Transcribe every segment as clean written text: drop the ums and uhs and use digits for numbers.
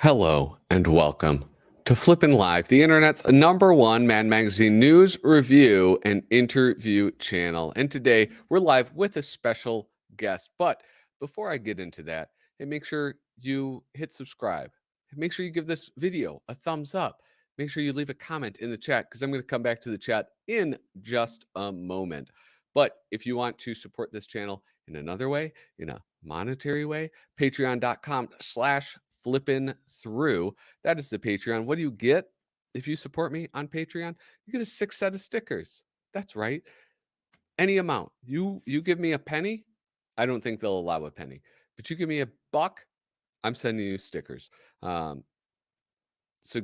Hello and welcome to Flippin' Live, the internet's #1 Mad Magazine news, review, and interview channel. And today we're live with a special guest. But before I get into that, hey, make sure you hit subscribe. Make sure you give this video a thumbs up. Make sure you leave a comment in the chat because I'm going to come back to the chat in just a moment. But if you want to support this channel in another way, in a monetary way, patreon.com/flippin through. That is the Patreon. What do you get if you support me on Patreon? You get a 6 set of stickers. That's right. Any amount. You give me a penny, I don't think they'll allow a penny. But you give me $1, I'm sending you stickers. So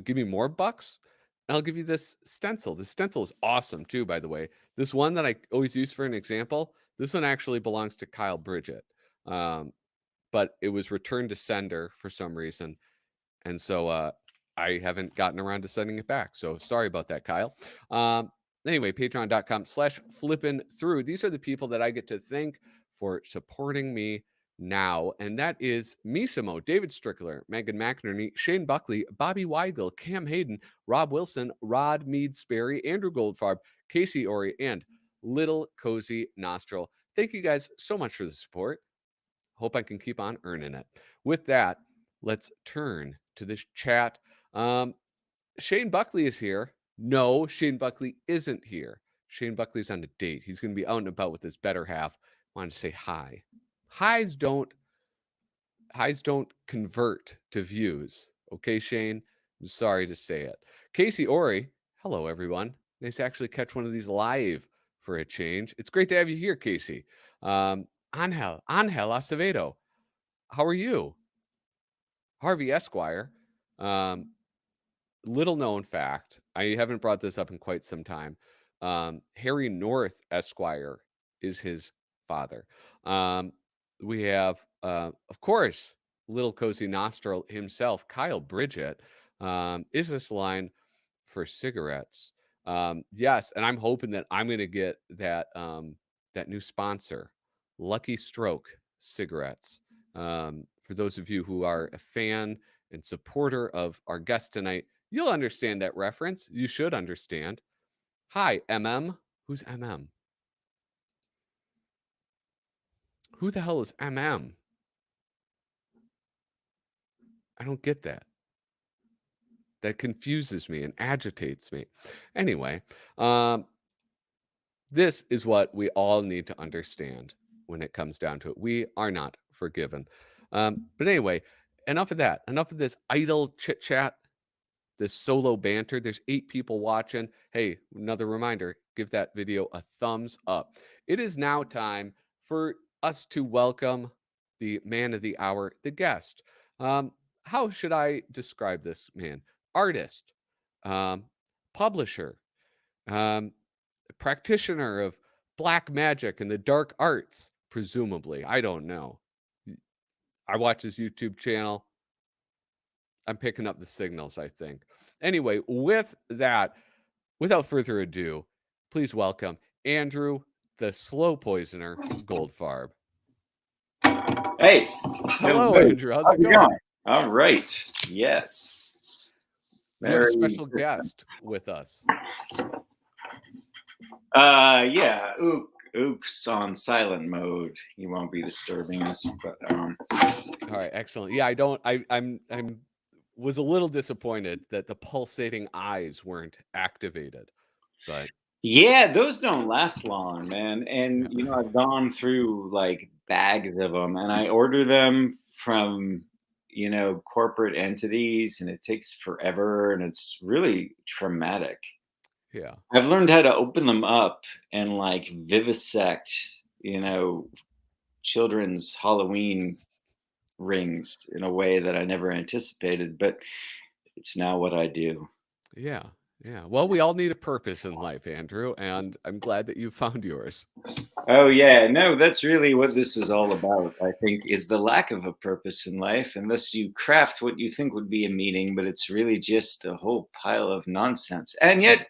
give me more bucks, and I'll give you this stencil. The stencil is awesome too, by the way. This one that I always use for an example, this one actually belongs to Kyle Bridget. But it was returned to sender for some reason. And so I haven't gotten around to sending it back. So sorry about that, Kyle. Anyway, patreon.com/flippin through. These are the people that I get to thank for supporting me now. And that is Misimo, David Strickler, Megan McInerney, Shane Buckley, Bobby Weigel, Cam Hayden, Rob Wilson, Rod Mead Sperry, Andrew Goldfarb, Casey Ori, and Little Cozy Nostril. Thank you guys so much for the support. Hope I can keep on earning it. With that, let's turn to this chat. Shane Buckley is here. No, Shane Buckley isn't here. Shane Buckley's on a date. He's going to be out and about with his better half. Wanted to say hi. Highs don't convert to views. Okay, Shane? I'm sorry to say it. Casey Ori, hello, everyone. Nice to actually catch one of these live for a change. It's great to have you here, Casey. Angel Acevedo, how are you? Harvey Esquire, little known fact, I haven't brought this up in quite some time. Harry North Esquire is his father. We have, of course, Little Cozy Nostril himself, Kyle Bridget. Is this line for cigarettes? Yes, and I'm hoping that I'm going to get that that new sponsor, Lucky Stroke cigarettes. For those of you who are a fan and supporter of our guest tonight, you'll understand that reference. You should understand. Hi, MM. Who's MM? Who the hell is MM? I don't get that. That confuses me and agitates me. Anyway, this is what we all need to understand when it comes down to it. We are not forgiven. But anyway, enough of that. Enough of this idle chit chat, this solo banter. There's 8 people watching. Hey, another reminder, give that video a thumbs up. It is now time for us to welcome the man of the hour, the guest. How should I describe this man? Artist, publisher, practitioner of black magic and the dark arts, presumably. I don't know. I watch his YouTube channel. I'm picking up the signals, I think. Anyway, with that, without further ado, please welcome Andrew, the slow poisoner, Goldfarb. Hey, Hello, hello. Andrew. How's How's it it going? going? All right. Yes. You have a Very. special guest with us. Yeah. Oops on silent mode. He won't be disturbing us, but All right, excellent. Yeah, I don't. I'm was a little disappointed that the pulsating eyes weren't activated, but yeah, those don't last long, man. yeah, And I've gone through like bags of them, and I order them from corporate entities, and it takes forever, and it's really traumatic. yeah, I've learned how to open them up and like vivisect, you know, children's Halloween rings in a way that I never anticipated, but it's now what I do. yeah, yeah. Well, we all need a purpose in life, Andrew, and I'm glad that you found yours. Oh yeah, no, that's really what this is all about. I think is the lack of a purpose in life, unless you craft what you think would be a meaning, but it's really just a whole pile of nonsense. And yet,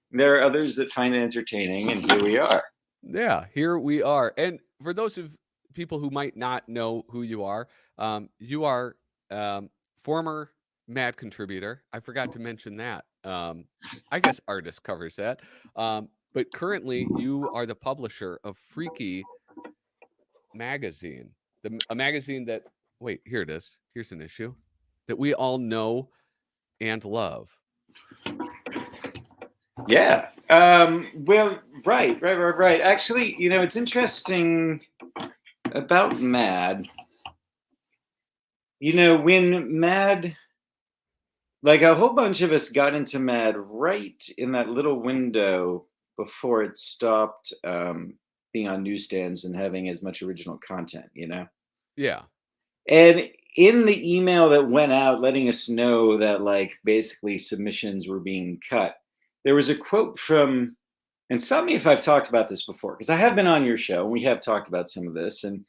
there are others that find it entertaining, and here we are. Yeah, here we are. And for those of people who might not know who you are former Mad contributor. I forgot to mention that. I guess artist covers that. But currently, you are the publisher of Freaky Magazine, a magazine that wait, here it is. Here's an issue that we all know and love. Yeah. Well, right. Actually, it's interesting about Mad. When Mad, like a whole bunch of us got into Mad right in that little window before it stopped being on newsstands and having as much original content. Yeah, And in the email that went out letting us know that, like, basically submissions were being cut, there was a quote from, and stop me if I've talked about this before, because I have been on your show and we have talked about some of this. And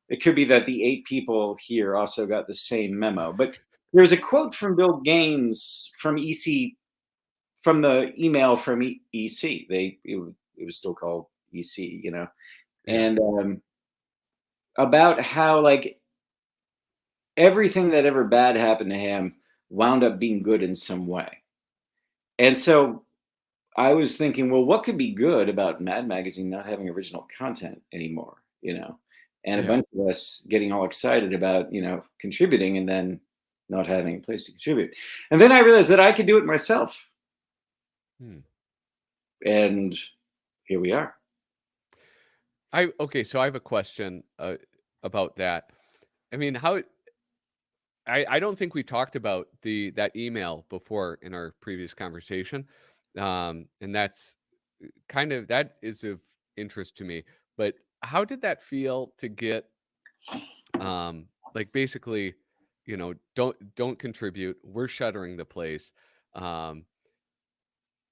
it could be that the 8 people here also got the same memo. But there's a quote from Bill Gaines from EC, from the email from EC. It was still called EC, yeah, and about how, like, everything that ever bad happened to him wound up being good in some way. And so I was thinking, well, what could be good about Mad Magazine not having original content anymore? And a yeah. bunch of us getting all excited about, contributing and then not having a place to contribute. And then I realized that I could do it myself. Hmm. And here we are. Okay, so I have a question about that. I mean, how I don't think we talked about that email before in our previous conversation. And that's kind of that is of interest to me. But how did that feel to get like basically, don't contribute. We're shuttering the place. Um,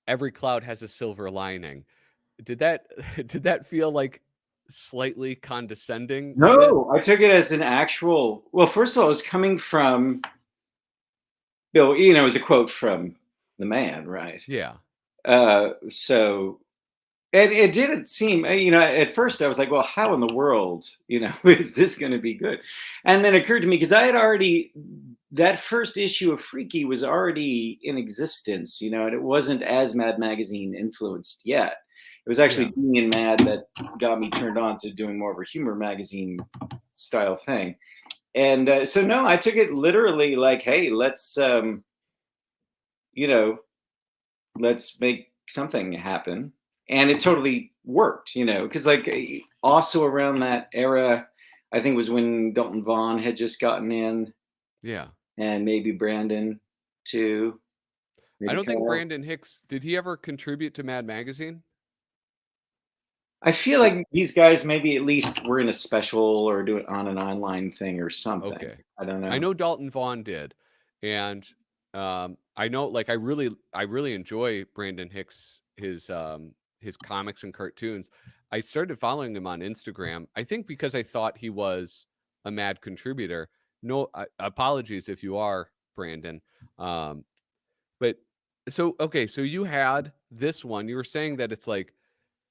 every cloud has a silver lining. Did that did that feel like slightly condescending a bit? No, I took it as an actual. Well, first of all, it was coming from Bill. It was a quote from the man, right? Yeah. So, and it didn't seem, at first I was like, well, how in the world, is this going to be good? And then it occurred to me, because I had already, that first issue of Freaky was already in existence, and it wasn't as Mad Magazine influenced yet. It was Yeah. actually being in Mad that got me turned on to doing more of a humor magazine style thing. And so, no, I took it literally like, hey, you know, let's make something happen. And it totally worked, because, like, also around that era, I think was when Dalton Vaughn had just gotten in, Yeah. and maybe Brandon too, I maybe don't think Kyle. Brandon Hicks did he ever contribute to Mad Magazine? I feel Or like these guys maybe at least were in a special or do it on an online thing or something. okay. I don't I know. know Dalton Vaughn did. And I know like I really enjoy Brandon Hicks his his comics and cartoons. I started following him on Instagram. I think because I thought he was a mad contributor. No, apologies if you are, Brandon. Um, but so okay, so you had this one. You were saying that it's like,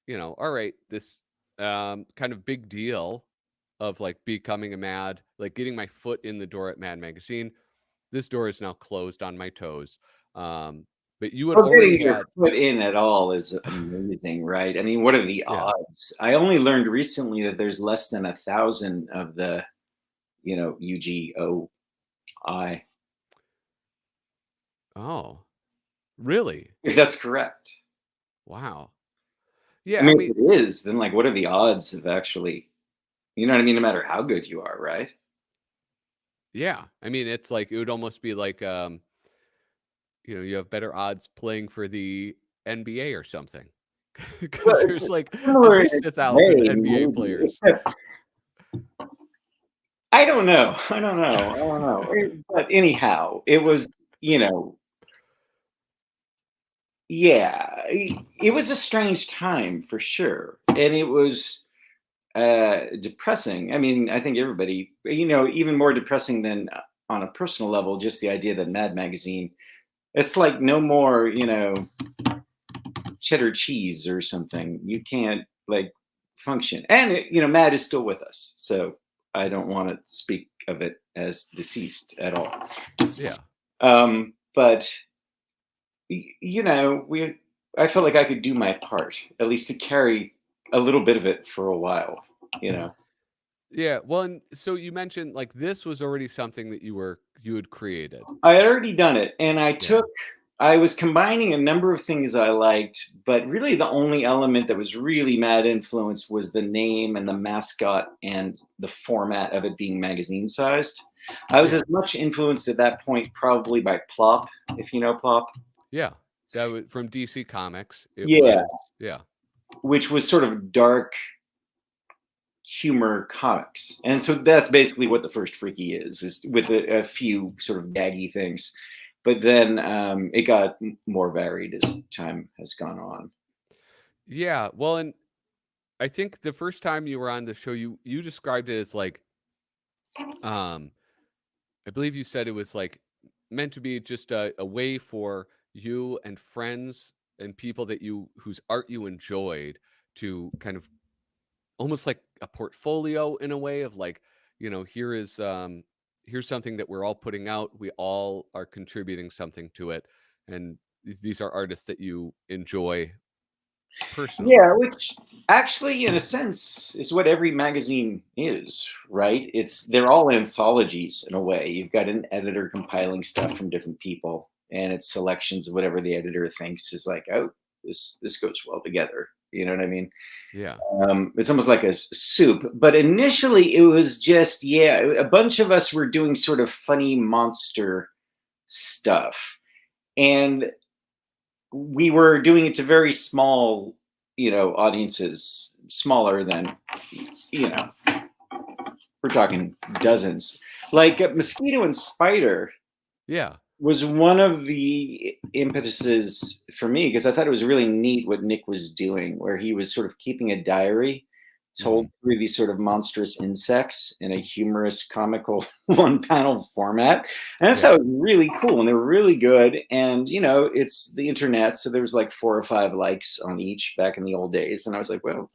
all right, this kind of big deal of like becoming a mad, like getting my foot in the door at Mad Magazine. This door is now closed on my toes. Um, but you had Well, already getting your had, foot in at all is amazing, right? I mean, what are the yeah. odds? I only learned recently that there's less than 1,000 of the, UGOI, Oh, really? if that's correct. Wow. I Yeah, I mean, mean, if it is, then like, what are the odds of actually, you know what I mean? No matter how good you are, right? yeah. I mean, it's like it would almost be like you have better odds playing for the NBA or something. Well, Because there's it's like at similar in least a 1,000 way, NBA maybe. players. Except, I don't know. I don't know. I don't know. But anyhow, it was, you know, yeah, it was a strange time for sure, and it was depressing. I mean, I think everybody, even more depressing than on a personal level, just the idea that Mad Magazine, it's like no more, cheddar cheese or something. You can't like function. And Mad is still with us, so I don't want to speak of it as deceased at all. Yeah. But we I felt like I could do my part, at least to carry a little bit of it for a while. You know, Yeah. Well, and so you mentioned like this was already something that you had created. I had already done it, and Yeah. I was combining a number of things I liked, but really the only element that was really Mad influence was the name and the mascot and the format of it being magazine sized. I was Yeah. as much influenced at that point probably by Plop, if you know Plop. Yeah. That was from DC Comics. It Yeah, was, yeah. which was sort of dark humor comics. And so that's basically what the first Freaky is with a few sort of gaggy things. But then it got more varied as time has gone on. Yeah. Well, and I think the first time you were on the show, you described it as like, um, I believe you said it was like meant to be just a way for you and friends and people that whose art you enjoyed to kind of almost like a portfolio in a way of like, here is here's something that we're all putting out. We all are contributing something to it. And these are artists that you enjoy personally. Yeah, which actually, in a sense, is what every magazine is, right? They're all anthologies in a way. You've got an editor compiling stuff from different people, and it's selections of whatever the editor thinks is like, oh, this goes well together. You know what I mean? Yeah. It's almost like a soup. But initially, it was just a bunch of us were doing sort of funny monster stuff, and we were doing it to very small, audiences, smaller than, you know, we're talking dozens. Like Mosquito and Spider Yeah. was one of the impetuses for me because I thought it was really neat what Nick was doing, where he was sort of keeping a diary Hmm. told through these sort of monstrous insects in a humorous, comical one panel format. And I Yeah. thought it was really cool and they were really good. And, it's the internet. So there was like 4 or 5 likes on each back in the old days. And I was like, well,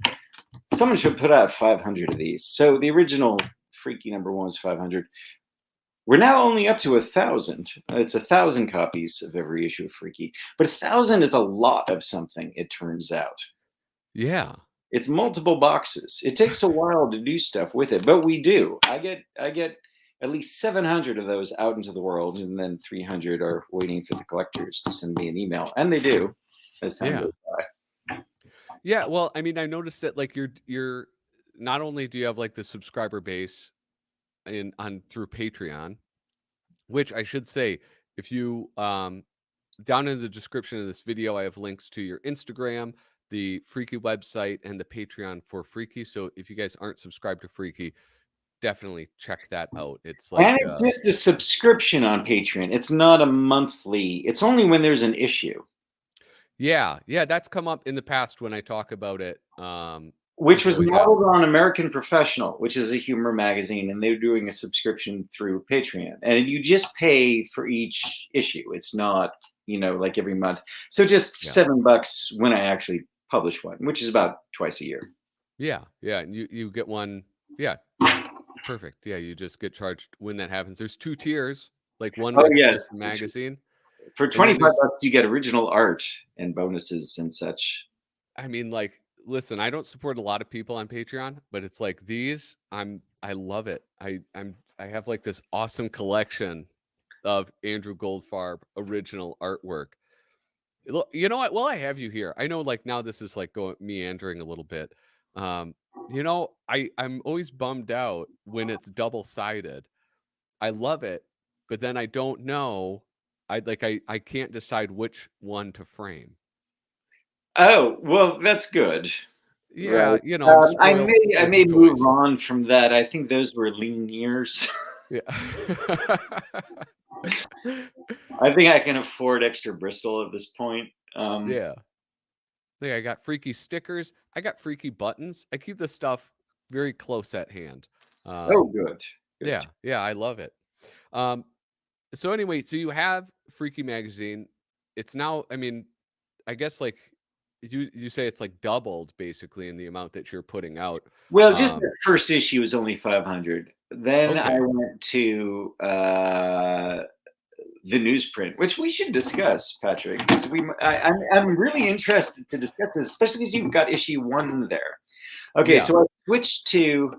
someone should put out 500 of these. So the original Freaky #1 was 500. We're now only up to 1,000. It's 1,000 copies of every issue of Freaky, but 1,000 is a lot of something. It turns out Yeah. it's multiple boxes. It takes a while to do stuff with it, but we do. I get at least 700 of those out into the world, and then 300 are waiting for the collectors to send me an email, and they do as time Yeah. goes by. Yeah. Well, I mean, I noticed that like you're not only do you have like the subscriber base in on through Patreon, which I should say, if you down in the description of this video, I have links to your Instagram, the Freaky website, and the Patreon for Freaky. So if you guys aren't subscribed to Freaky, definitely check that out. It's And like, it's just a subscription on Patreon. It's not a monthly. It's only when there's an issue. Yeah, yeah, that's come up in the past when I talk about it. Which People was always ask. modeled on American Professional, which is a humor magazine, and they're doing a subscription through Patreon. And you just pay for each issue. It's not, like every month. So just Yeah. $7 when I actually publish one, which is about twice a year. Yeah, yeah, and you get one. Yeah, perfect. Yeah, you just get charged when that happens. There's 2 tiers, like one Oh that's yes. just the magazine, For and then 25 there's bucks you get original art and bonuses and such. I mean, like, listen, I don't support a lot of people on Patreon, but it's like these, I love it. I have like this awesome collection of Andrew Goldfarb original artwork. You know what? While I have you here, I know like now this is like going meandering a little bit. Um, I'm always bummed out when it's double-sided. I love it, but then I don't know. I can't decide which one to frame. Oh, well, that's good. Yeah, Right. I'm I spoiled may I with may move toys. on from that. I think those were lean years. Yeah. I think I can afford extra Bristol at this point. Yeah. I got freaky stickers. I got freaky buttons. I keep this stuff very close at hand. Oh, Um, good, good. yeah, yeah, I love it. Um, so anyway, so you have Freaky Magazine. It's now, I mean, I guess like you say it's like doubled basically in the amount that you're putting out. Well, just Um, the first issue was only 500. Then I okay. went to the newsprint, which we should discuss, Patrick, because I'm really interested to discuss this, especially because you've got issue 1 there. Okay, Yeah. so I switched to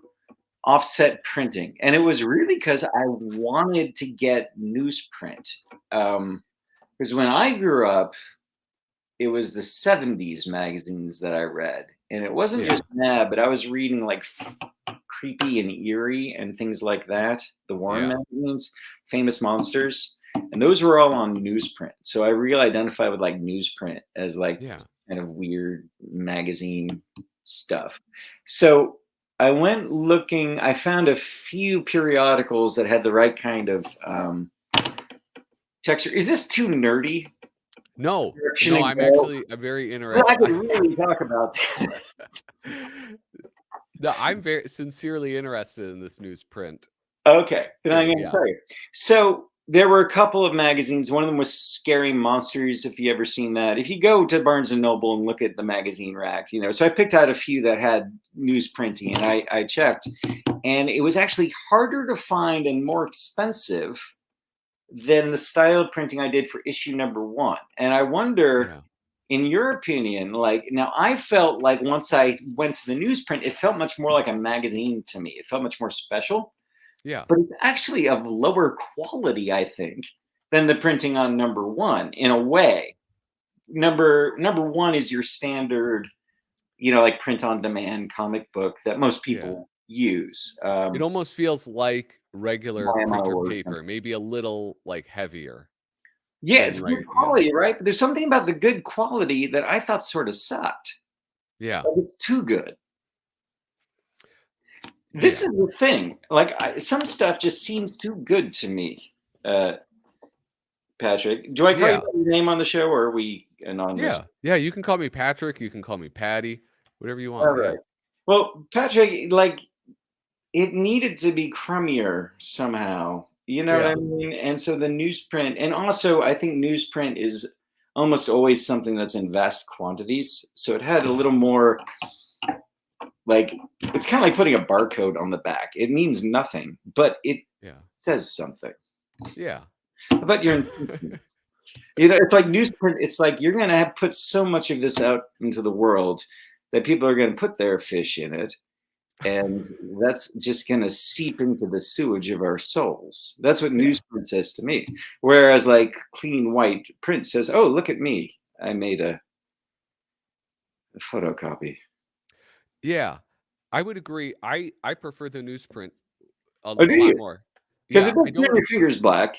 offset printing, and it was really because I wanted to get newsprint. Because when I grew up, it was the 70s magazines that I read, and it wasn't Yeah. just Mad, but I was reading like Creepy and Eerie and things like that, the Warren Yeah. magazines, Famous Monsters, and those were all on newsprint. So I really identify with like newsprint as like Yeah. kind of weird magazine stuff. So I went looking, I found a few periodicals that had the right kind of texture. Is this too nerdy No. direction No, to I'm go? very Well, I interested. could really talk about that. No, I'm very sincerely interested in this newsprint Okay, then I'm thing. gonna Yeah. tell you. So there were a couple of magazines. One of them was Scary Monsters. If you ever seen that, if you go to Barnes and Noble and look at the magazine rack, So I picked out a few that had news printing, and I checked, and it was actually harder to find and more expensive than the style printing I did for issue number 1. And I wonder, Yeah. in your opinion, like now I felt like once I went to the newsprint, it felt much more like a magazine to me. It felt much more special, Yeah. but it's actually of lower quality, I think, than the printing on number 1 in a way. Number 1 is your standard, like print on demand comic book that most Yeah. people use. It almost feels like regular Why am I a printer word? paper, maybe a little, like, heavier Yeah, than it's good yeah. quality, right? But there's something about the good quality that I thought sort of sucked. Yeah. Like it's too good. This Yeah. is the thing. Like some stuff just seems too good to me. Uh, Patrick, do I call you Yeah. by your name on the show, or are we anonymous? Yeah. Yeah, you can call me Patrick, you can call me Patty, whatever you All want, yeah. right. Well, Patrick, like it needed to be crummier somehow. You know what I Yeah. mean? And so the newsprint, and also I think newsprint is almost always something that's in vast quantities. So it had a little more like it's kind of like putting a barcode on the back. It means nothing, but it Yeah. says something. Yeah. How about your intentions? It's like newsprint. It's like you're going to have put so much of this out into the world that people are going to put their fish in it. And that's just going to seep into the sewage of our souls. That's what Yeah. newsprint says to me. Whereas like clean white print says, oh, look at me. I made a photocopy. Yeah. I would agree. I prefer the newsprint Oh, do a lot you? more. Because it Yeah, does I turn don't your fingers black.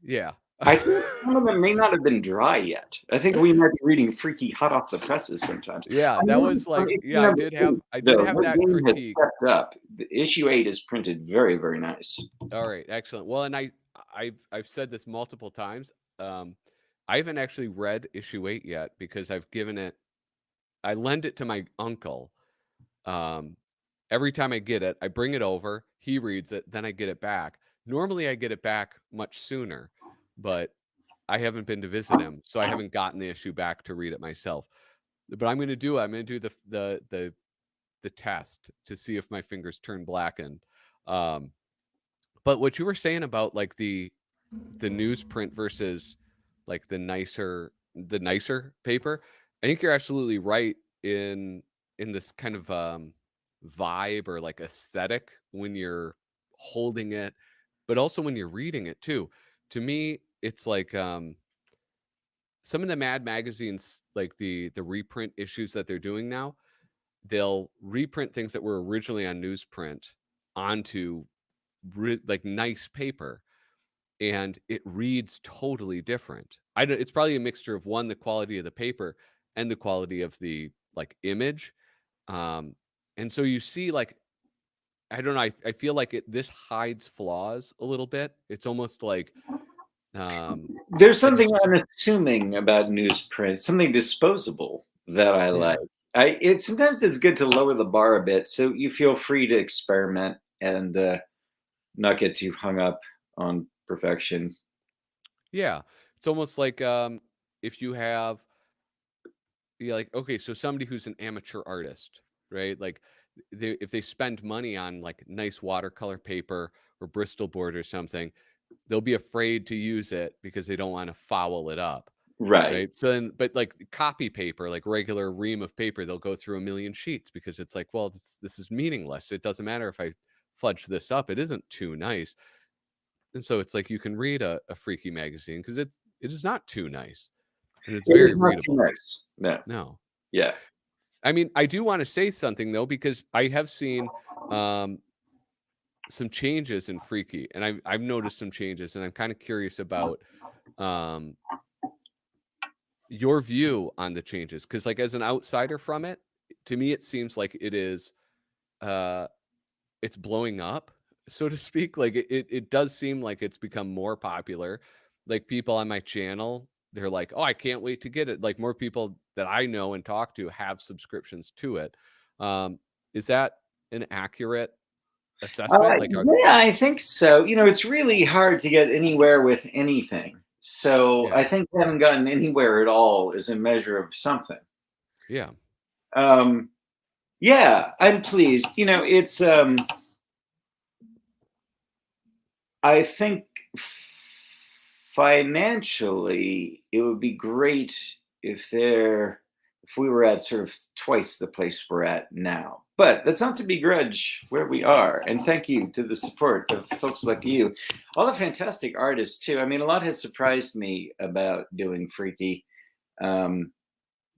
yeah. I think some of them may not have been dry yet. I think we might be reading freaky hot off the presses sometimes. Yeah, I that know was on like issue yeah, number 8, I did though, have that that game has critique. stepped up. The issue 8 is printed very, very nice. Alright, excellent. Well, and I've said this multiple times, um, I haven't actually read issue 8 yet because I lend it to my uncle. Um, every time I get it, I bring it over, he reads it, then I get it back. Normally, I get it back much sooner, but I haven't been to visit him, so I haven't gotten the issue back to read it myself. But I'm gonna do the test to see if my fingers turn blackened. Um, but what you were saying about, like, the newsprint versus, like, the nicer paper, I think you're absolutely right in this kind of, vibe or, like, aesthetic when you're holding it, but also when you're reading it too. To me, it's like, some of the Mad magazines, like the reprint issues that they're doing now, they'll reprint things that were originally on newsprint onto like nice paper, and it reads totally different. I don't, it's probably a mixture of one, the quality of the paper, and the quality of the like image. Um, and so you see, like, I don't know, I feel like this hides flaws a little bit. It's almost um There's like something unassuming about newsprint, something disposable that I like. yeah. Sometimes it's good to lower the bar a bit so you feel free to experiment and not get too hung up on perfection. Yeah. It's almost like if you have, yeah, like, okay, so somebody who's an amateur artist, right? Like, if they spend money on like nice watercolor paper or Bristol board or something, they'll be afraid to use it because they don't want to foul it up, Right. right? So then, but like copy paper, like regular ream of paper, they'll go through a million sheets because it's like, well, this is meaningless. It doesn't matter if I fudge this up; it isn't too nice. And so it's like you can read a freaky magazine because it is not too nice and it's It is very not too readable. nice. No. No. Yeah. I mean, I do wanna say something though, because I have seen, um, some changes in Freaky, and I've noticed some changes, and I'm kinda curious about, um, your view on the changes. Because, like, as an outsider from it, to me, it seems like uh, it's blowing up, so to speak. Like, it does seem like it's become more popular. Like, people on my channel, they're like, "Oh, I can't wait to get it." Like, more people that I know and talk to have subscriptions to it. Um, is that an accurate assessment? Like, Yeah, I think so. It's really hard to get anywhere with anything. So I yeah, think we haven't gotten anywhere at all is a measure of something. yeah, Um, yeah, I'm pleased. I think financially, it would be great if we were at sort of twice the place we're at now. But that's not to begrudge where we are. And thank you to the support of folks like you, all the fantastic artists too. I mean, a lot has surprised me about doing Freaky. Um,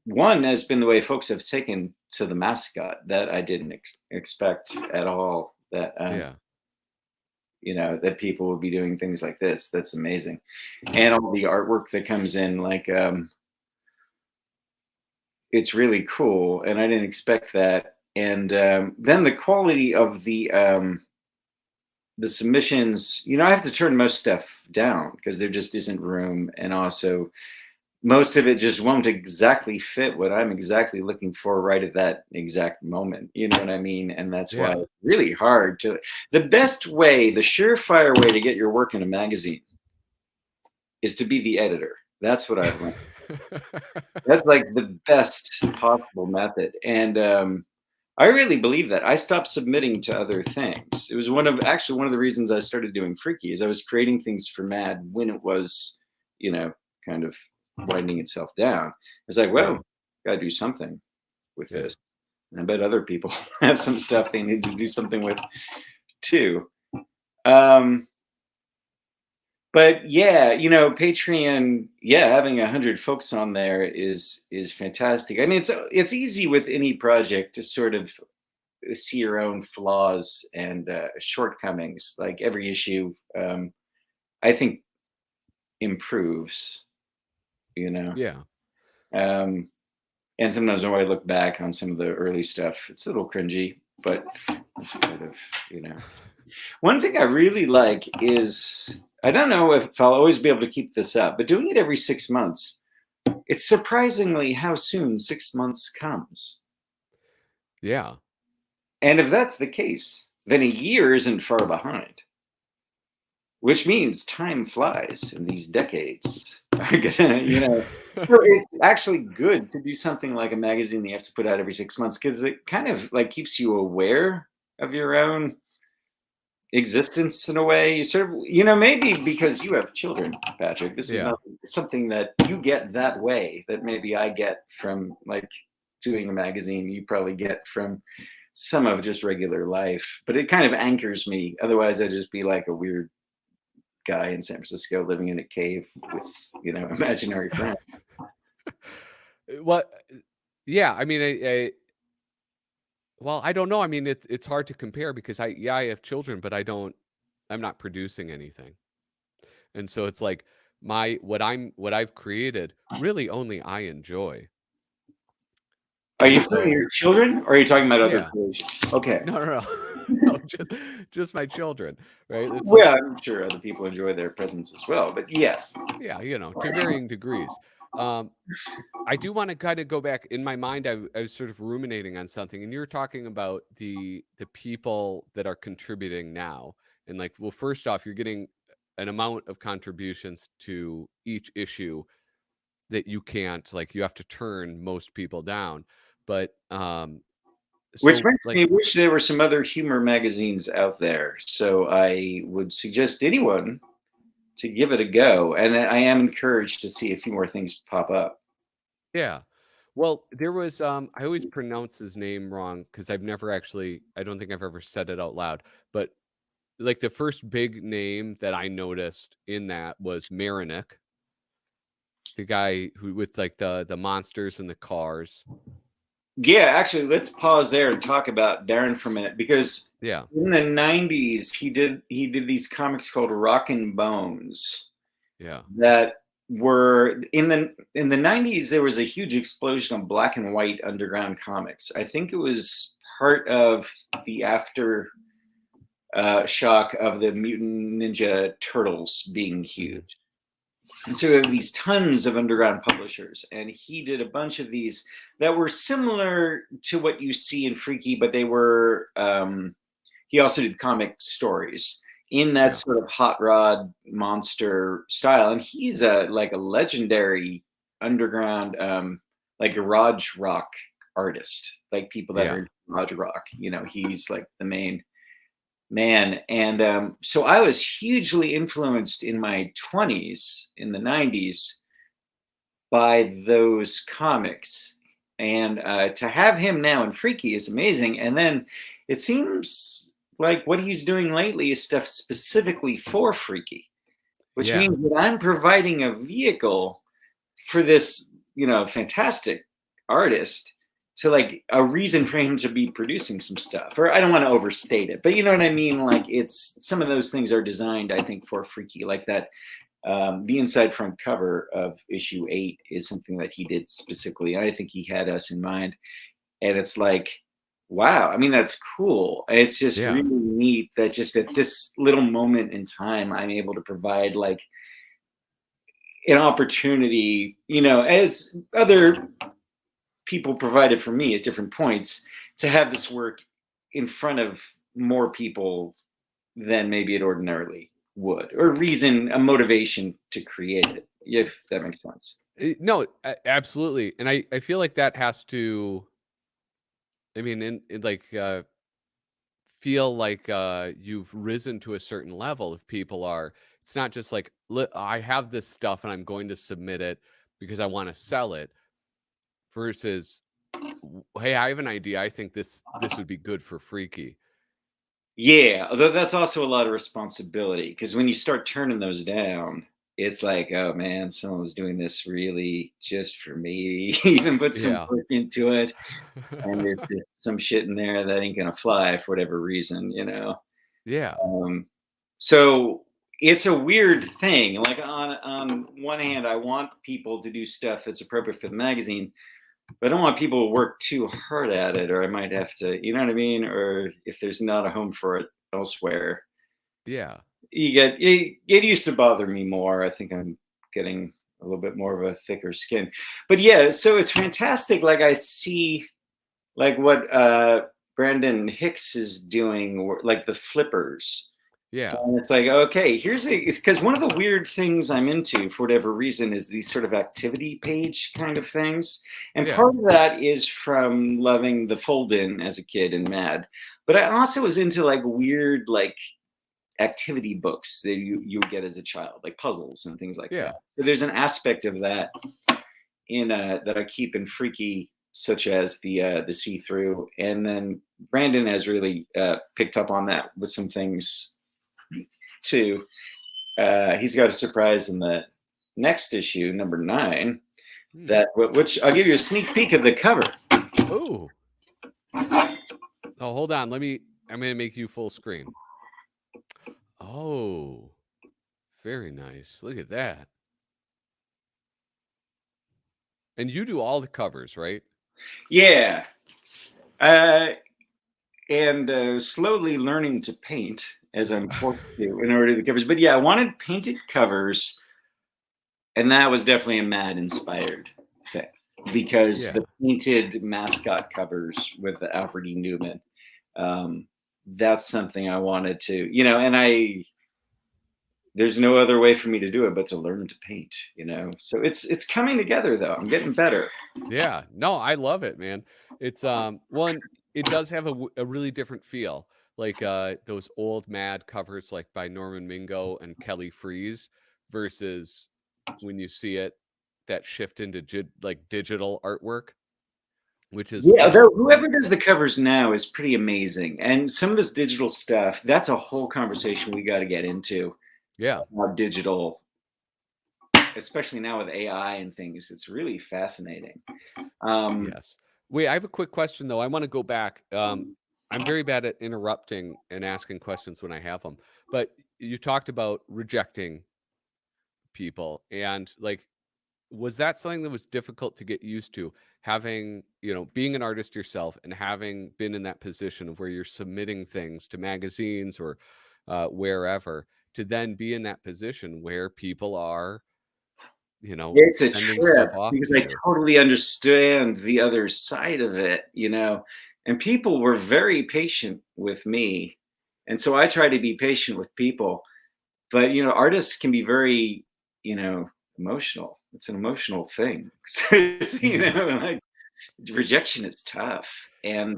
One has been the way folks have taken to the mascot that I didn't expect at all. yeah, That people will be doing things like this. That's amazing. And all the artwork that comes in, like, it's really cool. And I didn't expect that. And then the quality of the submissions, I have to turn most stuff down because there just isn't room. And also, most of it just won't exactly fit what I'm exactly looking for right at that exact moment. You know what I mean? And that's why yeah. it's really hard to. The best way, the surefire way to get your work in a magazine is to be the editor. That's what I've learned. That's like the best possible method. And I really believe that. I stopped submitting to other things. It was one of the reasons I started doing Freaky is I was creating things for Mad when it was, kind of winding itself down. It's like, Yeah, well, gotta do something with yeah, this. And I bet other people have some stuff they need to do something with too. Um, but yeah, Patreon, yeah, having 100 folks on there is fantastic. I mean, it's easy with any project to sort of see your own flaws and shortcomings. Like every issue, I think improves. You know, yeah. um, and sometimes when I look back on some of the early stuff, it's a little cringy, but it's part of you know. One thing I really like is I don't know if I'll always be able to keep this up, but doing it every 6 months, it's surprisingly how soon 6 months comes. Yeah. And if that's the case, then a year isn't far behind, which means time flies and these decades are gonna, so it's actually good to do something like a magazine that you have to put out every 6 months because it kind of like keeps you aware of your own existence in a way. You sort of, maybe because you have children, Patrick, this is Yeah. not something that you get that way that maybe I get from like doing a magazine, you probably get from some of just regular life, but it kind of anchors me. Otherwise, I'd just be like a weird guy in San Francisco living in a cave with, imaginary friends. What yeah, I mean, well, I don't know. I mean, it's hard to compare because I have children, but I'm not producing anything. And so it's like what I've created, really only I enjoy. Are And you talking so your children or are you talking about other yeah. creations? Okay. No, no, no. No, just my children, right? It's like Well, I'm sure other people enjoy their presence as well, but yes. yeah, to varying degrees. Um, I do wanna kinda go back in my mind, I was sort of ruminating on something, and you were talking about the people that are contributing now, and, like, well, first off, you're getting an amount of contributions to each issue that you can't like, you have to turn most people down, but, Which so, makes like me wish there were some other humor magazines out there. So I would suggest anyone to give it a go. And I am encouraged to see a few more things pop up. yeah. Well, there was, I always pronounce his name wrong because I don't think I've ever said it out loud, but, like, the first big name that I noticed in that was Marinick, the guy who with, like, the monsters and the cars. Yeah, actually, let's pause there and talk about Darren for a minute because Yeah, in the '90s he did these comics called Rockin' Bones yeah, that were in the '90s. There was a huge explosion of black and white underground comics. I think it was part of the after shock of the Mutant Ninja Turtles being mhm, huge. And so we have these tons of underground publishers, and he did a bunch of these that were similar to what you see in Freaky, but they were. He also did comic stories in that yeah, sort of hot rod monster style, and he's a legendary underground, like garage rock artist, like people that are yeah, in garage rock. He's like the main man. And so I was hugely influenced in my 20s, in the 90s, by those comics. And to have him now in Freaky is amazing. And then it seems like what he's doing lately is stuff specifically for Freaky, which yeah, means that I'm providing a vehicle for this, fantastic artist to like a reason for him to be producing some stuff. Or I don't want to overstate it, but you know what I mean? Like it's some of those things are designed, I think, for Freaky, like that. The inside front cover of issue 8 is something that he did specifically. And I think he had us in mind. And it's like, wow, I mean, that's cool. It's just yeah, really neat that just at this little moment in time, I'm able to provide like an opportunity, as other people provided for me at different points, to have this work in front of more people than maybe it ordinarily would, or reason, a motivation to create it, if that makes sense. no, absolutely, and I feel like that has to, I mean, like, feel like, you've risen to a certain level if people are it's not just like, I have this stuff and I'm going to submit it because I wanna sell it," versus, "Hey, I have an idea, I think this would be good for Freaky." Yeah, although that's also a lot of responsibility because when you start turning those down, it's like, oh man, someone was doing this really just for me. Even put some Yeah. work into it, and there's just some shit in there that ain't gonna fly for whatever reason. Yeah. Um, so it's a weird thing. Like on one hand, I want people to do stuff that's appropriate for the magazine, but I don't want people to work too hard at it, or I might have to, you know what I mean? Or if there's not a home for it elsewhere. Yeah. it used to bother me more. I think I'm getting a little bit more of a thicker skin. But yeah, so it's fantastic. Like I see like what Brandon Hicks is doing, like the flippers. Yeah. And it's like, okay, it's because one of the weird things I'm into for whatever reason is these sort of activity page kind of things. And Yeah. part of that is from loving the fold in as a kid and Mad. But I also was into like weird, like activity books that you would get as a child, like puzzles and things like that. Yeah. So there's an aspect of that in that I keep in Freaky, such as the see through, and then Brandon has really picked up on that with some things too. He's got a surprise in the next issue, number 9. Hmm. That which I'll give you a sneak peek of the cover. Ooh. Oh, hold on. I'm gonna make you full screen. Oh, very nice. Look at that. And you do all the covers, right? Yeah, uh, and slowly learning to paint as I'm forced to in order to do the covers. But yeah, I wanted painted covers, and that was definitely a Mad inspired thing because Yeah. the painted mascot covers with the Alfred E. Newman. Um, that's something I wanted to, and there's no other way for me to do it but to learn to paint. So it's coming together though. I'm getting better. Yeah. No, I love it, man. It's one, it does have a really different feel. Like those old Mad covers like by Norman Mingo and Kelly Freas versus when you see it that shift into like digital artwork, which is, Yeah, although whoever does the covers now is pretty amazing. And some of this digital stuff, that's a whole conversation we got to get into. yeah. How digital, especially now with AI and things, it's really fascinating. Um, Yes. Wait, I have a quick question though. I want to go back. I'm very bad at interrupting and asking questions when I have them. But you talked about rejecting people and like was that something that was difficult to get used to having, being an artist yourself and having been in that position of where you're submitting things to magazines or wherever to then be in that position where people are, It's a sending trip stuff off because to I you? totally understand the other side of it. And people were very patient with me. And so I try to be patient with people. But, artists can be very, you know, emotional. It's an emotional thing. Like rejection is tough. And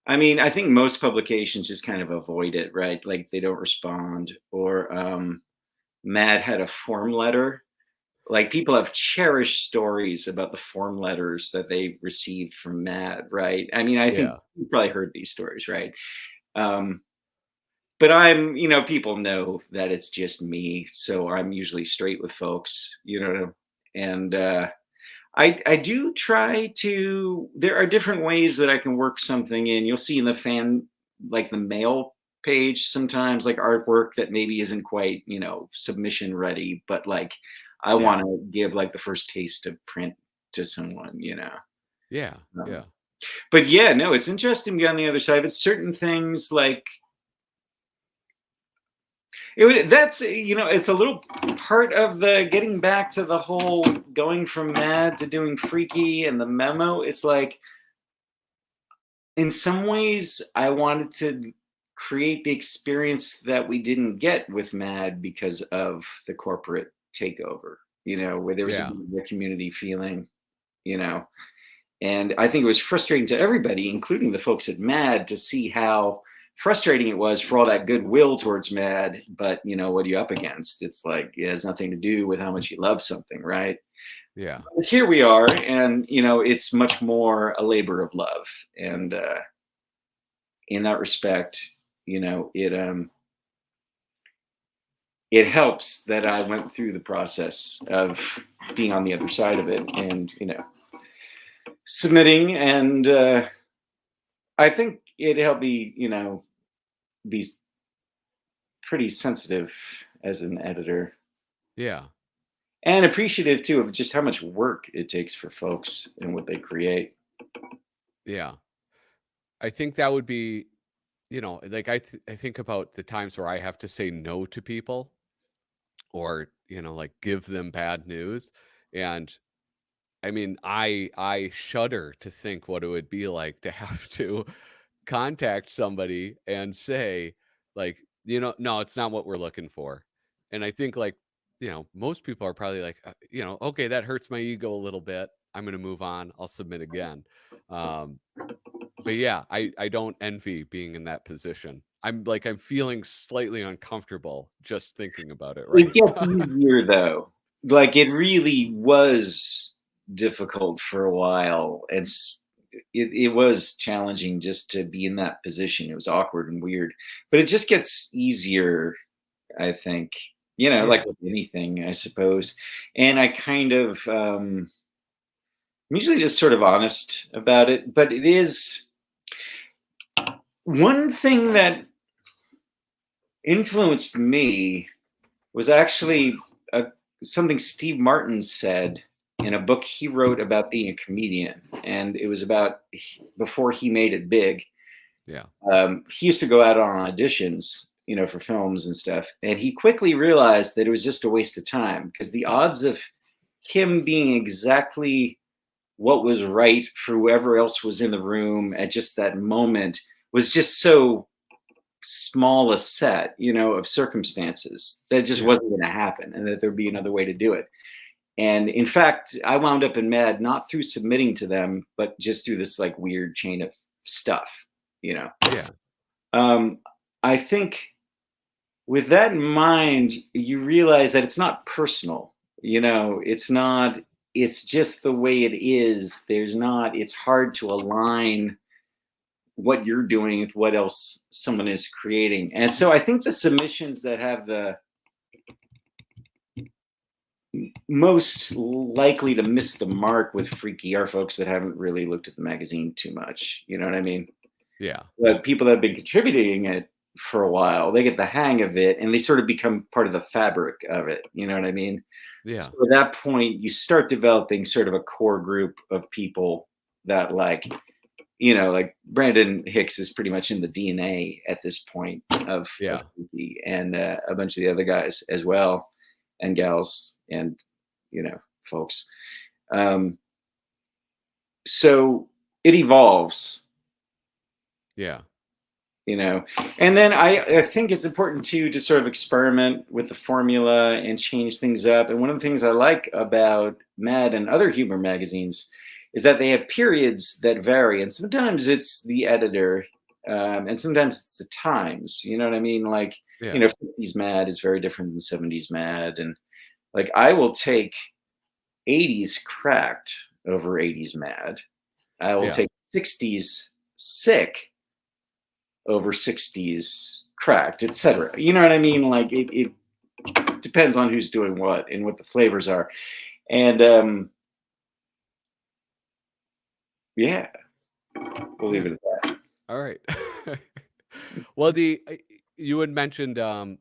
I mean, I think most publications just kind of avoid it, right? Like they don't respond. Or Mad had a form letter, like people have cherished stories about the form letters that they received from Mad, right? I mean, I think Yeah. you probably heard these stories, right? Um, but people know that it's just me, so I'm usually straight with folks. And I do try to. There are different ways that I can work something in. You'll see in the like the mail page sometimes, like artwork that maybe isn't quite submission ready, but like I Yeah. want to give like the first taste of print to someone. Yeah. Um, Yeah. but yeah, no, it's interesting to be on the other side of it. Certain things like it's a little part of the getting back to the whole going from Mad to doing Freaky and the memo. It's like in some ways I wanted to create the experience that we didn't get with Mad because of the corporate takeover, where there was a Yeah. bit of a community feeling, you know. And I think it was frustrating to everybody, including the folks at Mad, to see how frustrating it was for all that goodwill towards Mad. But what are you up against? It's like it has nothing to do with how much you love something, right? Yeah. But here we are, and it's much more a labor of love. And in that respect, it helps that I went through the process of being on the other side of it and submitting and I think it helped me be pretty sensitive as an editor Yeah. and appreciative too of just how much work it takes for folks and what they create. Yeah. I think that would be like I think about the times where I have to say no to people or, like give them bad news. And I mean, I shudder to think what it would be like to have to contact somebody and say, like, "No, it's not what we're looking for." And I think, like, most people are probably like, "Okay, that hurts my ego a little bit. I'm gonna move on. I'll submit again." Um, but yeah, I don't envy being in that position. I'm feeling slightly uncomfortable just thinking about it It right gets now. easier though. Like it really was difficult for a while, and it was challenging just to be in that position. It was awkward and weird, but it just gets easier, I think. Like Yeah, with anything, I suppose. And I kind of, I'm usually just sort of honest about it, but it is one thing that influenced me was actually a, something Steve Martin said in a book he wrote about being a comedian, and it was about before he made it big. yeah, He used to go out on auditions, for films and stuff, and he quickly realized that it was just a waste of time because the odds of him being exactly what was right for whoever else was in the room at just that moment was just so small a set, of circumstances that just yeah, wasn't going to happen and that there'd be another way to do it. And in fact, I wound up in Mad not through submitting to them, but just through this like weird chain of stuff, you know. yeah, Um, I think with that in mind, you realize that it's not personal, it's not, it's just the way it is. It's hard to align what you're doing with what else someone is creating. And so I think the submissions that have the most likely to miss the mark with Freaky are folks that haven't really looked at the magazine too much. You know what I mean? yeah, But people that have been contributing it for a while, they get the hang of it and they sort of become part of the fabric of it. You know what I mean? yeah, So at that point, you start developing sort of a core group of people that like Brandon Hicks is pretty much in the DNA at this point of yeah, Freaky, and a bunch of the other guys as well, and gals, and folks. Um, so it evolves, yeah, you know, and then I think it's important too to sort of experiment with the formula and change things up. And one of the things I like about Mad and other humor magazines is that they have periods that vary, and sometimes it's the editor, and sometimes it's the times. You know what I mean? Like, yeah, 50s Mad is very different than 70s Mad, and like I will take 80s Cracked over 80s Mad. I will yeah, take 60s Sick over 60s Cracked, etc. You know what I mean? Like it depends on who's doing what and what the flavors are. And yeah, we'll leave yeah. it at that. All right. Well, you had mentioned the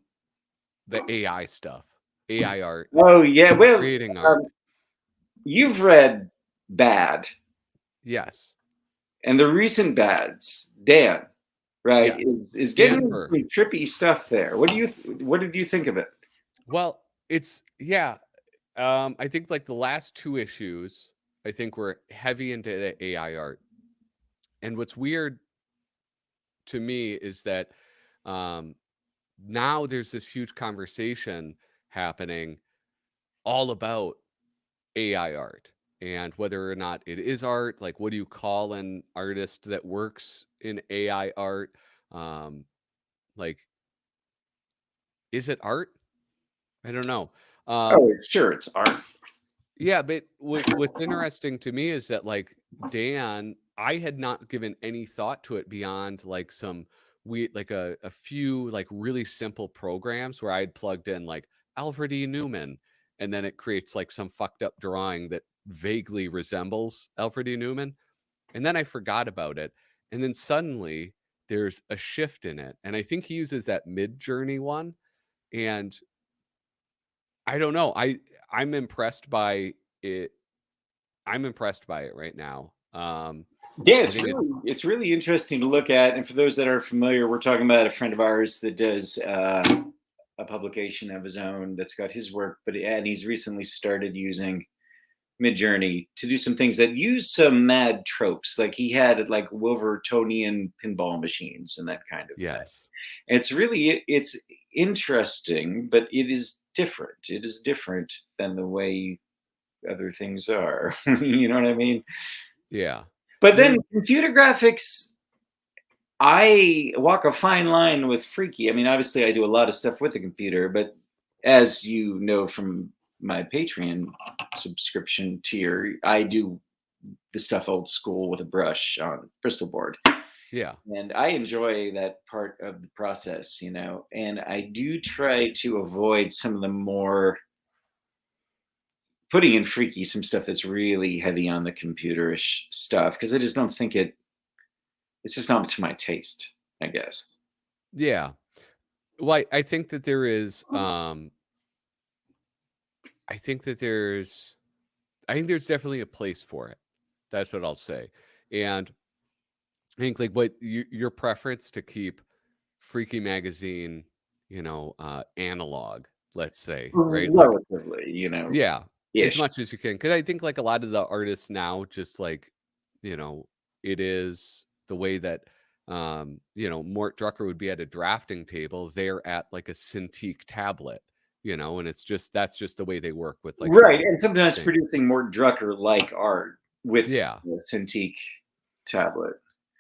AI stuff, AI art, Oh yeah, well, creating art. you've read Bad, Yes, and the recent Bads, Dan, right, yes, is Dan getting Burr. some trippy stuff there. What did you think of it? Well, it's yeah. I think like the last two issues, I think were heavy into the AI art. And what's weird to me is that um, now there's this huge conversation happening all about AI art and whether or not it is art. Like, what do you call an artist that works in AI art? Um, like, is it art? I don't know. Oh, sure, it's art. Yeah, but what's interesting to me is that, like, Dan, I had not given any thought to it beyond, like, like, a few, like, really simple programs where I'd plugged in, like, Alfred E. Newman, and then it creates, like, some fucked up drawing that vaguely resembles Alfred E. Newman, and then I forgot about it, and then suddenly there's a shift in it, and I think he uses that Mid-Journey one, and I don't know, I'm impressed by it I'm impressed by it right now. Yeah, I think it's it's really interesting to look at. And for those that are familiar, we're talking about a friend of ours that does a publication of his own that's got his work, and he's recently started using Midjourney to do some things that use some mad tropes. Like he had like Wolvertonian pinball machines and that kind of thing. yes. And it's interesting, but it is different. It is different than the way other things are. You know what I mean? Yeah. But I then mean, computer graphics, I walk a fine line with freaky. I mean, obviously, I do a lot of stuff with the computer, but as you know from my Patreon subscription tier, I do the stuff old school with a brush on Bristol board. yeah. And I enjoy that part of the process, you know, and I do try to avoid some of the more putting in freaky some stuff that's really heavy on the computerish stuff because I just don't think it's just not to my taste, I guess. Yeah. Well, I think that there is, I think that there's I think there's definitely a place for it. That's what I'll say. And I think like what your preference to keep Freaky Magazine, analog, let's say, right? Like, Relatively, you know, yeah, as ish. much as you can. Because I think like a lot of the artists now, just like, you know, it is the way that, Mort Drucker would be at a drafting table. They're at like a Cintiq tablet, and that's just the way they work with like Right, the and sometimes thing. producing more Drucker-like art with Yeah. the Cintiq tablet.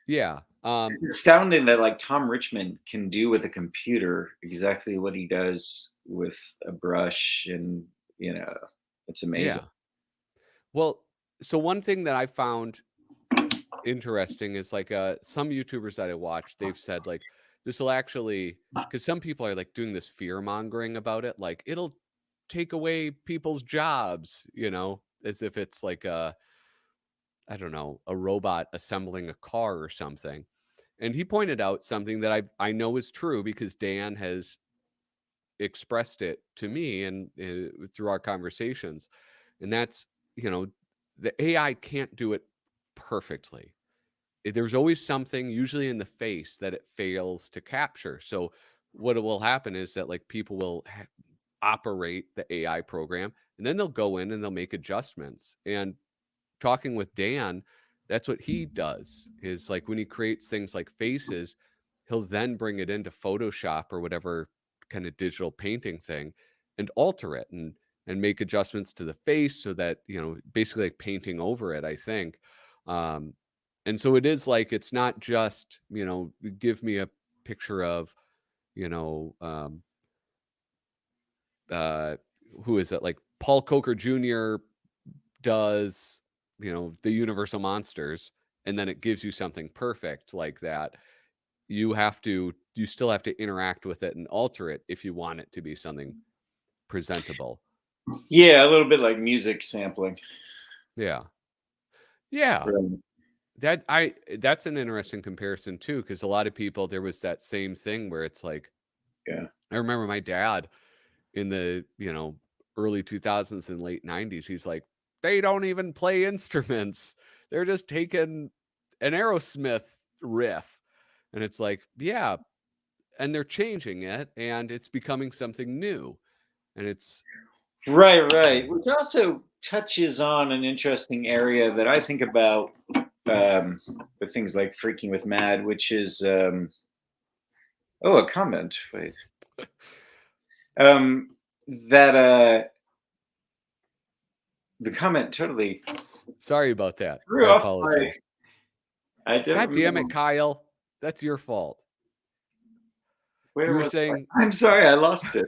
Yeah. It's astounding that, like, Tom Richmond can do with a computer exactly what he does with a brush and, you know, it's amazing. Yeah. Well, so one thing that I found interesting is like some YouTubers that I watch, they've said like this will actually because some people are like doing this fear mongering about it, like it'll take away people's jobs, as if it's like I don't know, a robot assembling a car or something. And he pointed out something that I know is true because Dan has expressed it to me and through our conversations, and that's you know the AI can't do it perfectly. There's always something, usually in the face, that it fails to capture. So what will happen is that like people will operate the AI program, and then they'll go in and they'll make adjustments. And talking with Dan, that's what he does. Is like when he creates things like faces, he'll then bring it into Photoshop or whatever kind of digital painting thing and alter it and make adjustments to the face so that, basically like painting over it, I think. Um, and so it is like it's not just, give me a picture of, you know, um, uh, who is it? Like Paul Coker Jr. does, the Universal Monsters, and then it gives you something perfect like that. You still have to interact with it and alter it if you want it to be something presentable. Yeah, a little bit like music sampling. Yeah. Yeah. Right. That's an interesting comparison too, because a lot of people there was that same thing where it's like Yeah. I remember my dad in the, early 2000s and late 90s, he's like, they don't even play instruments. They're just taking an Aerosmith riff. And it's like, yeah, and they're changing it and it's becoming something new. And it's Right, right. Which also touches on an interesting area that I think about with things like freaking with Mad, which is a comment. Wait. That the comment totally sorry about that. I threw off my. apologize. I don't God damn remember it, Kyle. That's your fault. You where were was saying I? I'm sorry, I lost it.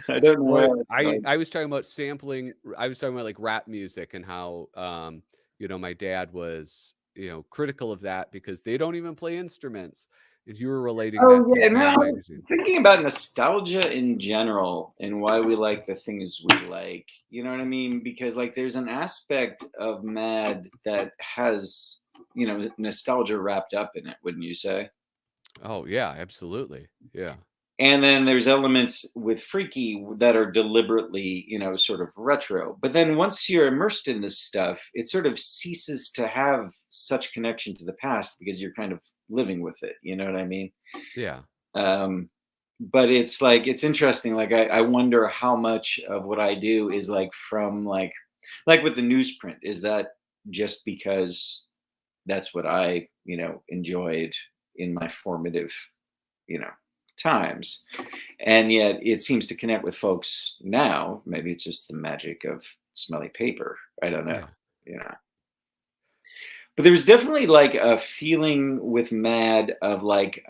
I don't know where well, I was going. I was talking about sampling. I was talking about like rap music and how my dad was, critical of that because they don't even play instruments. If you were relating that Oh to yeah, no, Freaky I was Magazine. thinking about nostalgia in general and why we like the things we like. You know what I mean? Because like there's an aspect of Mad that has, nostalgia wrapped up in it, wouldn't you say? Oh yeah, absolutely. Yeah. And then there's elements with Freaky that are deliberately, sort of retro. But then once you're immersed in this stuff, it sort of ceases to have such connection to the past because you're kind of living with it. You know what I mean? Yeah. Um, but it's like it's interesting. Like I wonder how much of what I do is like from like with the newsprint. Is that just because that's what I enjoyed in my formative you know times, and yet it seems to connect with folks now. Maybe it's just the magic of smelly paper. I don't know. Yeah. You know. But there was definitely like a feeling with Mad of like,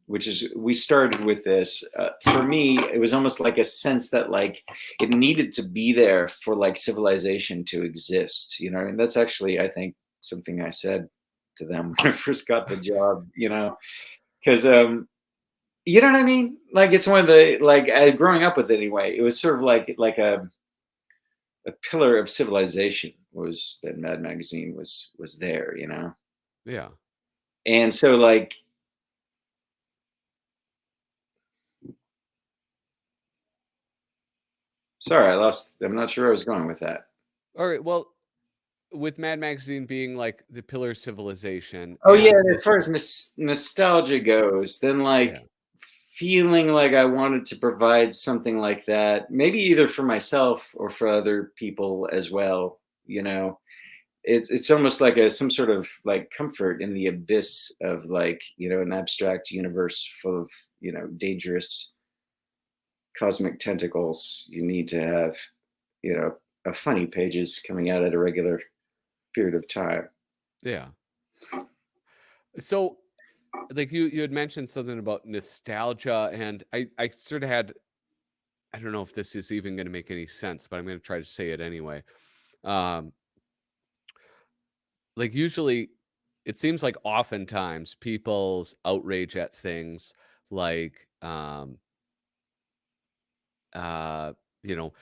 which is we started with this. For me, it was almost like a sense that like it needed to be there for like civilization to exist. And that's actually I think something I said to them when I first got the job. Because you know what I mean? Like it's one of the like growing up with it anyway. It was sort of like a pillar of civilization was that Mad Magazine was there. Yeah. And so like sorry, I'm not sure where I was going with that. All right. Well, with Mad Magazine being like the pillar of civilization Oh yeah, and as far as nostalgia goes, then yeah, like feeling like I wanted to provide something like that, maybe either for myself or for other people as well. It's almost like some sort of like comfort in the abyss of like an abstract universe full of dangerous cosmic tentacles. You need to have a funny pages coming out at a regular period of time. yeah. So, like you had mentioned something about nostalgia, and I sort of had, I don't know if this is even going to make any sense, but I'm going to try to say it anyway. Um, like usually, it seems like oftentimes people's outrage at things like uh, you know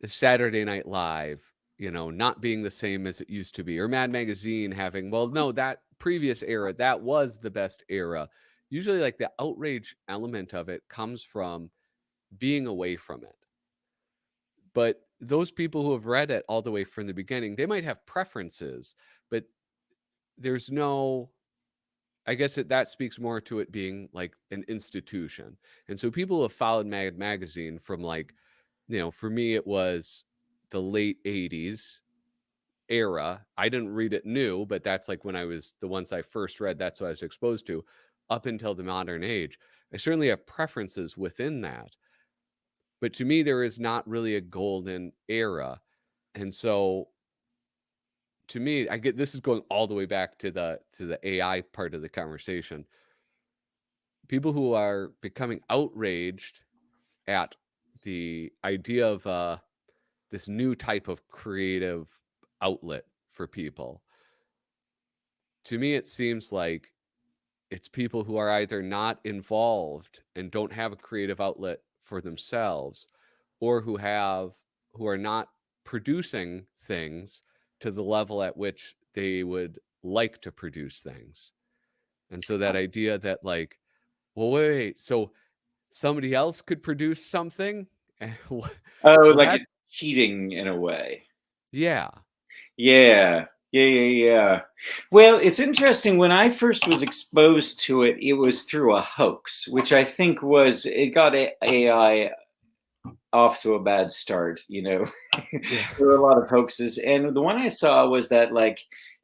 Saturday Night Live, not being the same as it used to be, or Mad Magazine having, well, no, that previous era, that was the best era. Usually, like the outrage element of it comes from being away from it. But those people who have read it all the way from the beginning, they might have preferences, but there's no, I guess that speaks more to it being like an institution. And so people who have followed Mad Magazine from like, for me, it was the late 80s era. I didn't read it new, but that's like when I was the ones I first read, that's what I was exposed to up until the modern age. I certainly have preferences within that. But to me, there is not really a golden era. And so to me, I get this is going all the way back to the AI part of the conversation. People who are becoming outraged at the idea of this new type of creative outlet for people. To me, it seems like it's people who are either not involved and don't have a creative outlet for themselves, or who are not producing things to the level at which they would like to produce things. And so that idea that like, well, wait, so somebody else could produce something? Oh, Well, like that's it's cheating in a way. yeah. Yeah. Yeah, yeah, yeah. Well, it's interesting. When I first was exposed to it, it was through a hoax, which I think it got AI off to a bad start. Yeah. There were a lot of hoaxes, and the one I saw was that like,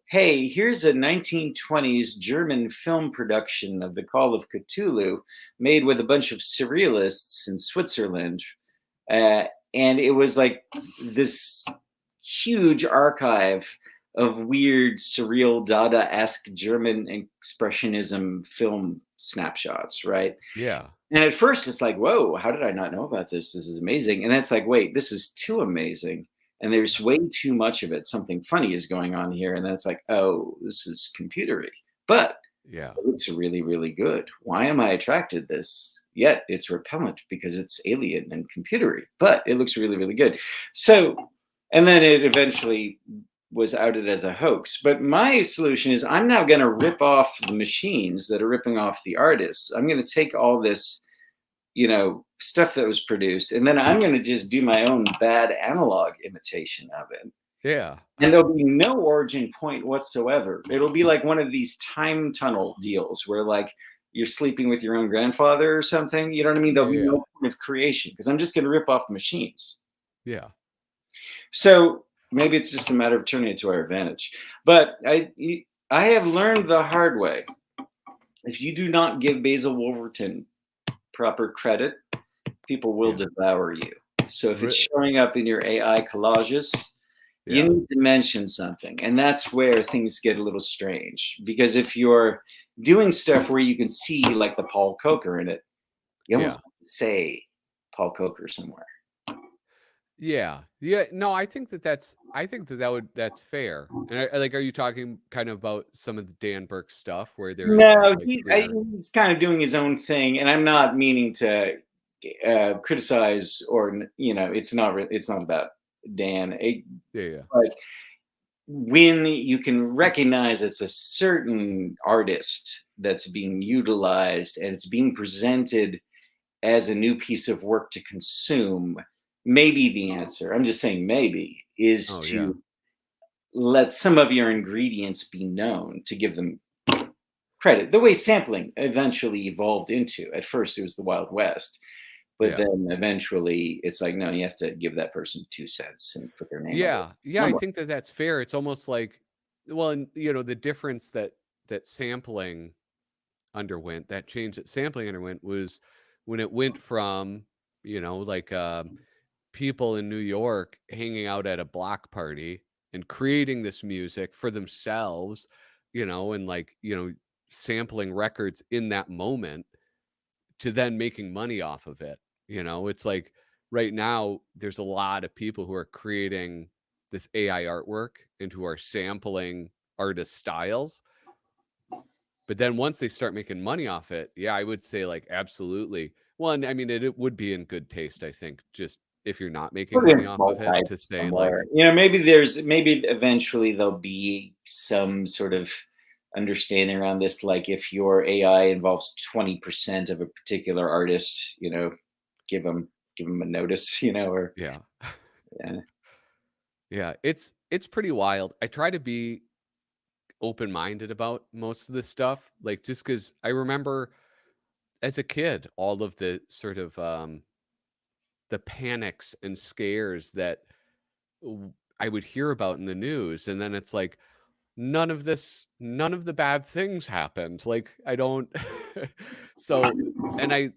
hey, here's a 1920s German film production of The Call of Cthulhu, made with a bunch of surrealists in Switzerland, uh, and it was like this huge archive of weird, surreal, Dada-esque German expressionism film snapshots, right? Yeah. And at first, it's like, whoa, how did I not know about this? This is amazing. And then it's like, wait, this is too amazing. And there's way too much of it. Something funny is going on here. And then it's like, oh, this is computery. But Yeah. it looks really, really good. Why am I attracted to this? Yet it's repellent because it's alien and computery, but it looks really, really good. So, and then it eventually was outed as a hoax. But my solution is I'm now going to rip off the machines that are ripping off the artists. I'm going to take all this stuff that was produced, and then I'm going to just do my own bad analog imitation of it. Yeah. And there'll be no origin point whatsoever. It'll be like one of these time tunnel deals where like you're sleeping with your own grandfather or something. You know what I mean? Yeah, There'll be yeah, no point of creation because I'm just going to rip off machines. yeah, So maybe it's just a matter of turning it to our advantage. But I have learned the hard way. If you do not give Basil Wolverton proper credit, people will yeah. devour you. So if it's Re showing up in your AI collages, you yeah, need to mention something. And that's where things get a little strange. Because if you're doing stuff where you can see like the Paul Coker in it, you yeah. almost have to say Paul Coker somewhere. Yeah. Yeah, no, I think that that's fair. And like, are you talking kind of about some of the Dan Burke stuff where there is that, No, like, clear he's kind of doing his own thing, and I'm not meaning to criticize or it's not about Dan. Yeah, yeah. But when you can recognize it's a certain artist that's being utilized and it's being presented as a new piece of work to consume, maybe the answer, I'm just saying maybe, is Oh, yeah. to let some of your ingredients be known to give them credit. The way sampling eventually evolved into, at first it was the Wild West, but Yeah. then eventually it's like, no, you have to give that person 2 cents and put their name under it. Yeah. Yeah, I Number. think that that's fair. It's almost like, well, and, the difference that sampling underwent, that change that sampling underwent was when it went from, like, people in New York hanging out at a block party and creating this music for themselves, and like, sampling records in that moment to then making money off of it. It's like right now there's a lot of people who are creating this AI artwork and who are sampling artist styles. But then once they start making money off it, yeah, I would say like absolutely. Well, and I mean it would be in good taste, I think, just if you're not making Put it money in off small of it type to say somewhere. like, Maybe eventually there'll be some sort of understanding around this. Like if your AI involves 20% of a particular artist, give them a notice, or yeah. yeah. Yeah, it's pretty wild. I try to be open-minded about most of this stuff, like just because I remember as a kid all of the sort of the panics and scares that I would hear about in the news, and then it's like none of the bad things happened. Like I don't so and I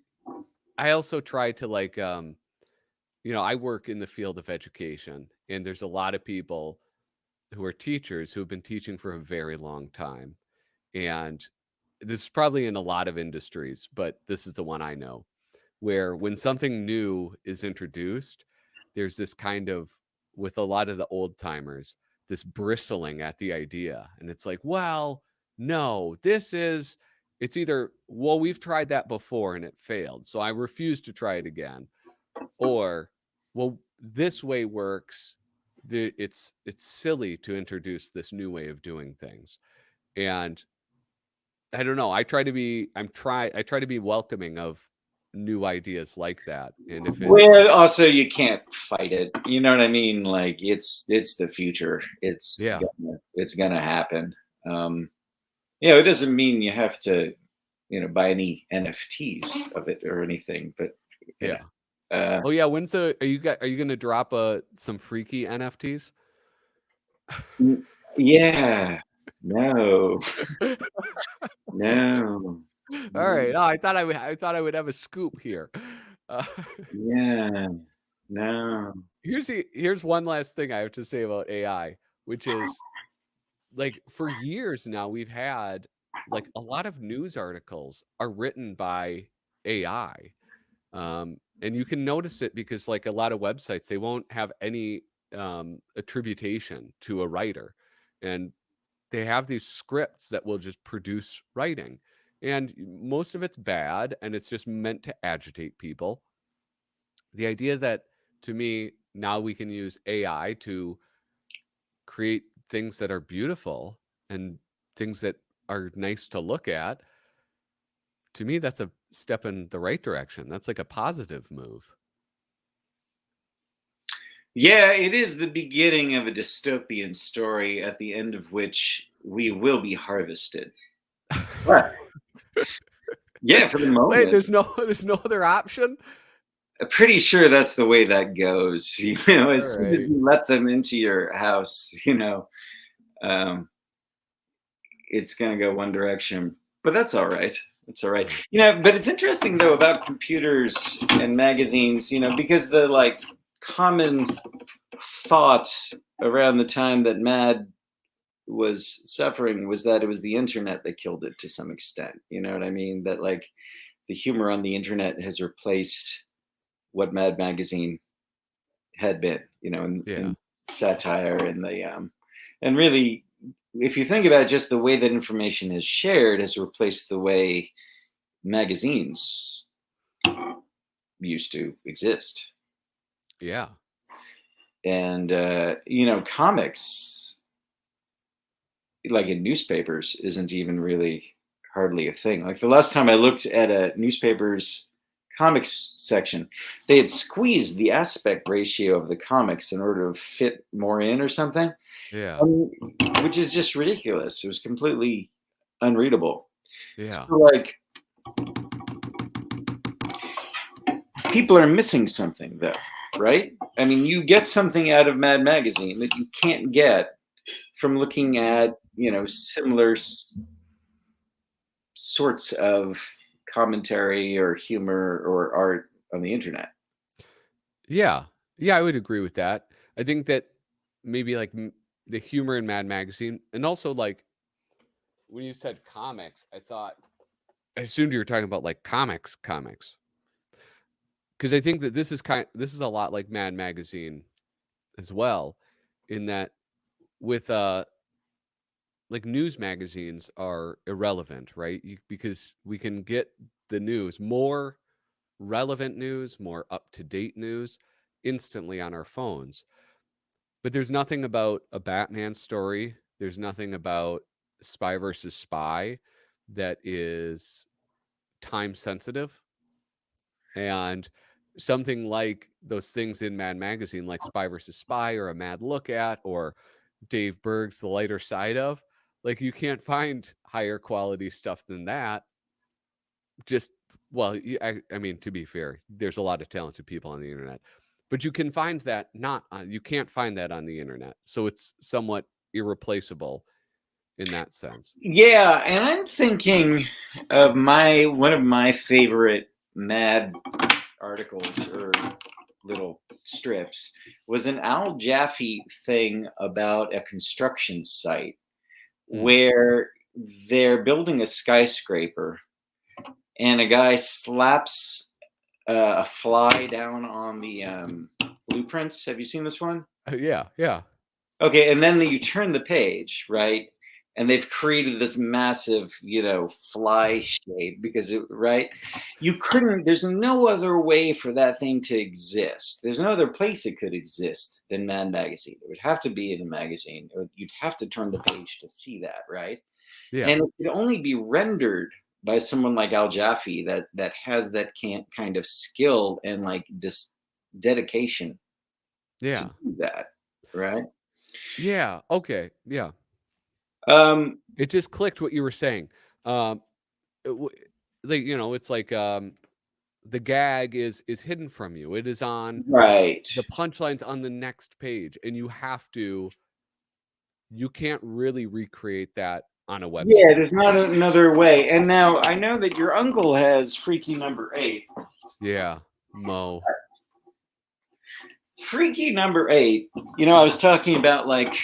also try to like I work in the field of education, and there's a lot of people who are teachers who have been teaching for a very long time. And this is probably in a lot of industries, but this is the one I know where when something new is introduced, there's this kind of, with a lot of the old timers, this bristling at the idea. And it's like, well, no, it's either, well, we've tried that before and it failed. So I refuse to try it again. Or, well, this way works. It's silly to introduce this new way of doing things. And I don't know. I try to be welcoming of new ideas like that. And if it Well, also you can't fight it. You know what I mean? Like it's the future. yeah, It's gonna happen. Um, it doesn't mean you have to, buy any NFTs of it or anything, but you yeah. know, uh, Oh yeah, are you gonna drop some freaky NFTs? yeah, no, no, All no, right. Oh, I thought I would have a scoop here. Uh, yeah, no. here's one last thing I have to say about AI, which is like for years now we've had like a lot of news articles are written by AI. And you can notice it because like a lot of websites, they won't have any attribution to a writer. And they have these scripts that will just produce writing. And most of it's bad and it's just meant to agitate people. The idea that, to me, now we can use AI to create things that are beautiful and things that are nice to look at, To me, that's a step in the right direction. That's like a positive move. Yeah, it is the beginning of a dystopian story at the end of which we will be harvested. But yeah, for the Wait, moment, there's no other option? I'm pretty sure that's the way that goes. As soon as Alright. you let them into your house, um, it's going to go one direction. But that's all right. It's all right. Uh, But it's interesting though about computers and magazines, because the like common thought around the time that Mad was suffering was that it was the internet that killed it to some extent. You know what I mean? That like the humor on the internet has replaced what Mad Magazine had been, yeah. in satire and really, if you think about just the way that information is shared, has replaced the way magazines used to exist. Yeah. And comics, like in newspapers, isn't even really hardly a thing. Like the last time I looked at a newspaper's comics section, they had squeezed the aspect ratio of the comics in order to fit more in or something, Yeah. which is just ridiculous. It was completely unreadable. Yeah. So, like, people are missing something, though, right? I mean, you get something out of Mad Magazine that you can't get from looking at, similar sorts of commentary or humor or art on the internet. Yeah. Yeah, I would agree with that. I think that maybe, like, the humor in Mad Magazine and also, like, when you said comics, I assumed you were talking about, like, comics, because I think that this is a lot like Mad Magazine as well, in that with, like, news magazines are irrelevant, right? Because we can get the news, more relevant news, more up-to-date news instantly on our phones. But there's nothing about a Batman story, there's nothing about Spy versus Spy that is time sensitive, and something like those things in Mad Magazine, like Spy versus Spy or A Mad Look At or Dave Berg's The Lighter Side of, like, you can't find higher quality stuff than that. Just well, I mean, to be fair, there's a lot of talented people on the internet, but you can find that not on you can't find that on the internet, so it's somewhat irreplaceable in that sense. Yeah, and I'm thinking of my one of my favorite Mad articles or little strips was an Al Jaffe thing about a construction site Mm, where they're building a skyscraper and a guy slaps a fly down on the blueprints. Have you seen this one? yeah, yeah, Okay, and then you turn the page, right? And they've created this massive, fly shape because right? You couldn't, there's no other way for that thing to exist. There's no other place it could exist than Mad Magazine. It would have to be in a magazine. You'd have to turn the page to see that, right? yeah, And it could only be rendered by someone like Al Jaffe that has that kind of skill and like dedication to yeah, do that, right? yeah, okay, yeah. Um, It just clicked what you were saying. It w like, it's like, the gag is hidden from you. It is on right. the punchline's on the next page, and you can't really recreate that on a Yeah, website. there's not another way. And now I know that your uncle has Freaky Number Eight. Yeah, Mo. Freaky Number Eight. I was talking about like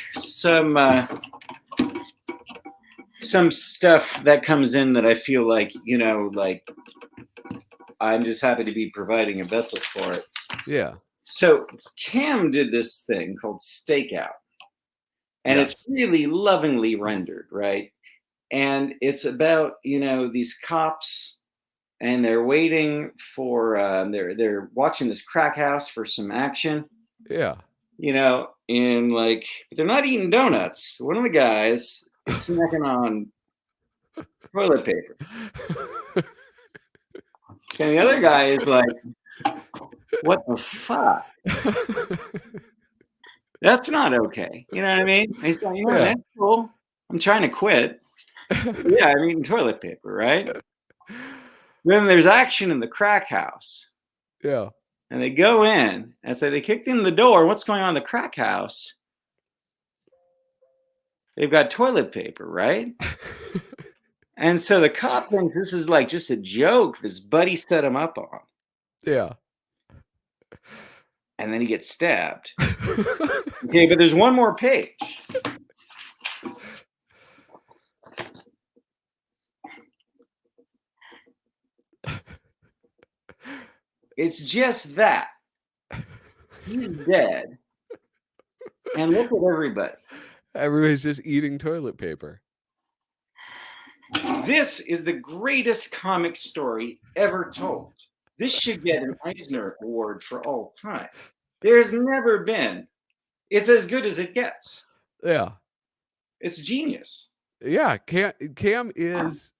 some stuff that comes in that I feel like like I'm just happy to be providing a vessel for it. Yeah. So Cam did this thing called Stakeout, and it's Yes. really lovingly rendered, right? And it's about these cops, and they're waiting for they're watching this crack house for some action, Yeah. and like they're not eating donuts. One of the guys is snacking on toilet paper. And the other guy is like, "What the fuck? That's not okay." You know what I mean? He's like, "Yeah, Yeah. that's cool. I'm trying to quit." Yeah, I'm eating toilet paper, right? Then there's action in the crack house. Yeah. And they go in and say they kicked in the door. What's going on in the crack house? They've got toilet paper, right? And so the cop thinks this is like just a joke this buddy set him up on. Yeah. And then he gets stabbed. Okay, but there's one more page. It's just that. He's dead. And look at everybody. Everybody's just eating toilet paper. This is the greatest comic story ever told. This should get an Eisner Award for all time. There's never been. It's as good as it gets. Yeah. It's genius. Yeah, Cam is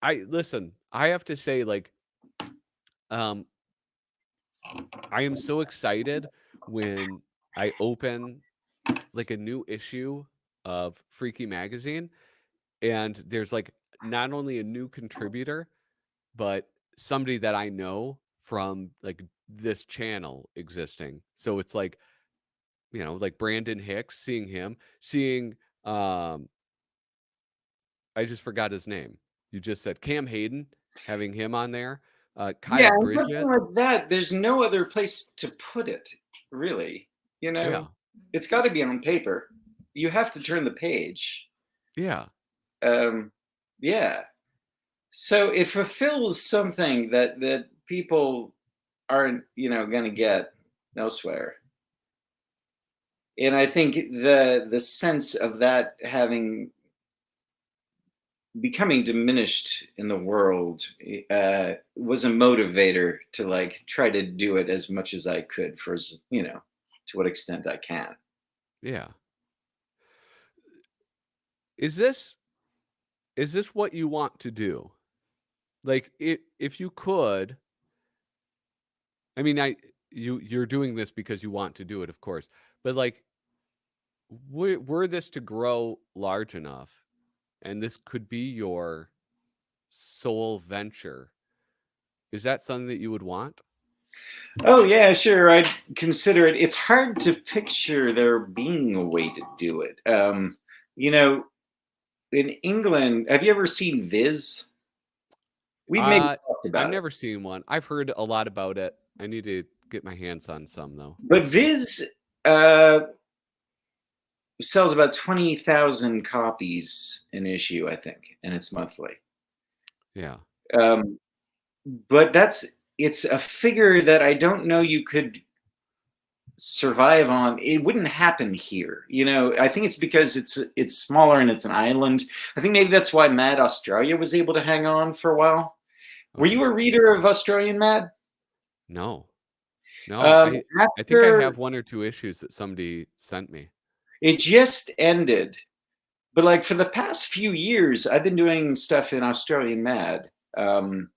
I listen, I have to say, like, um, I am so excited when I open, like, a new issue of Freaky Magazine, and there's, like, not only a new contributor, but somebody that I know from, like, this channel existing. So it's like, like Brandon Hicks, seeing him, seeing, um I just forgot his name. You just said Cam Hayden, having him on there, Yeah, Kyle and something Bridget. like that, there's no other place to put it, really. You know, Yeah, it's got to be on paper. You have to turn the page. yeah, Um, yeah. So it fulfills something that people aren't, going to get elsewhere. And I think the sense of that having becoming diminished in the world was a motivator to like try to do it as much as I could for to what extent I can. yeah. Is this what you want to do? Like, if you could, I mean, you're doing this because you want to do it, of course, but like, were this to grow large enough, and this could be your sole venture, is that something that you would want? Oh yeah, sure. I'd consider it. It's hard to picture there being a way to do it. You know, in England, have you ever seen Viz? We've maybe Uh, talked I've about it, never seen one. I've heard a lot about it. I need to get my hands on some though. but Viz uh, sells about 20,000 copies an issue, I think, and it's monthly. Yeah. Um, but it's a figure that I don't know you could survive on. It wouldn't happen here. I think it's because it's smaller and it's an island. I think maybe that's why Mad Australia was able to hang on for a while. Were you Okay. a reader of Australian Mad? No. No, I think I After have 1 or 2 issues that somebody sent me. it just ended, but like for the past few years, I've been doing stuff in Australian Mad. Um,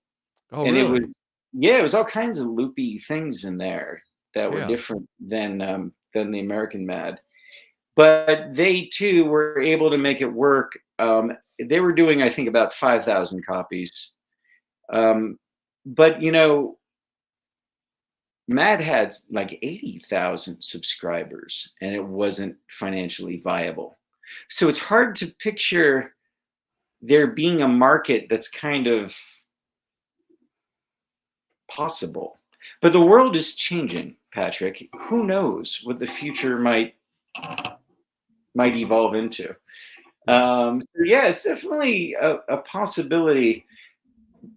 Oh, and it was, really? yeah, it was all kinds of loopy things in there that were Yeah. different than the American Mad. But they too were able to make it work. They were doing, I think, about 5,000 copies. But Mad had like 80,000 subscribers, and it wasn't financially viable. So it's hard to picture there being a market that's kind of possible. But the world is changing, Patrick. Who knows what the future might evolve into? Yeah. So yeah, it's definitely a possibility.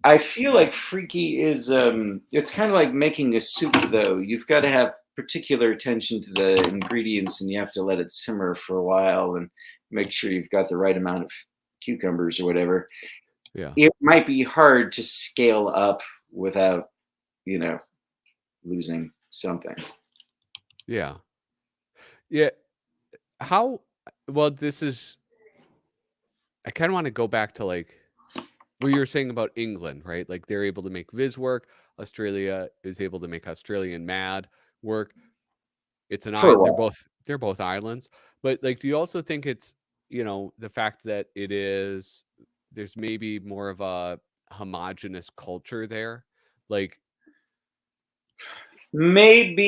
I feel like Freaky is it's kind of like making a soup though. You've got to have particular attention to the ingredients and you have to let it simmer for a while and make sure you've got the right amount of cucumbers or whatever. Yeah. It might be hard to scale up without, you know, losing something. Yeah. Yeah. How well, this is I kinda wanna go back to, like, what you were saying about England, right? Like they're able to make Viz work. Australia is able to make Australian Mad work. It's an for I a while. they're both islands. But like, do you also think it's, the fact that there's maybe more of a homogenous culture there? Like, Maybe.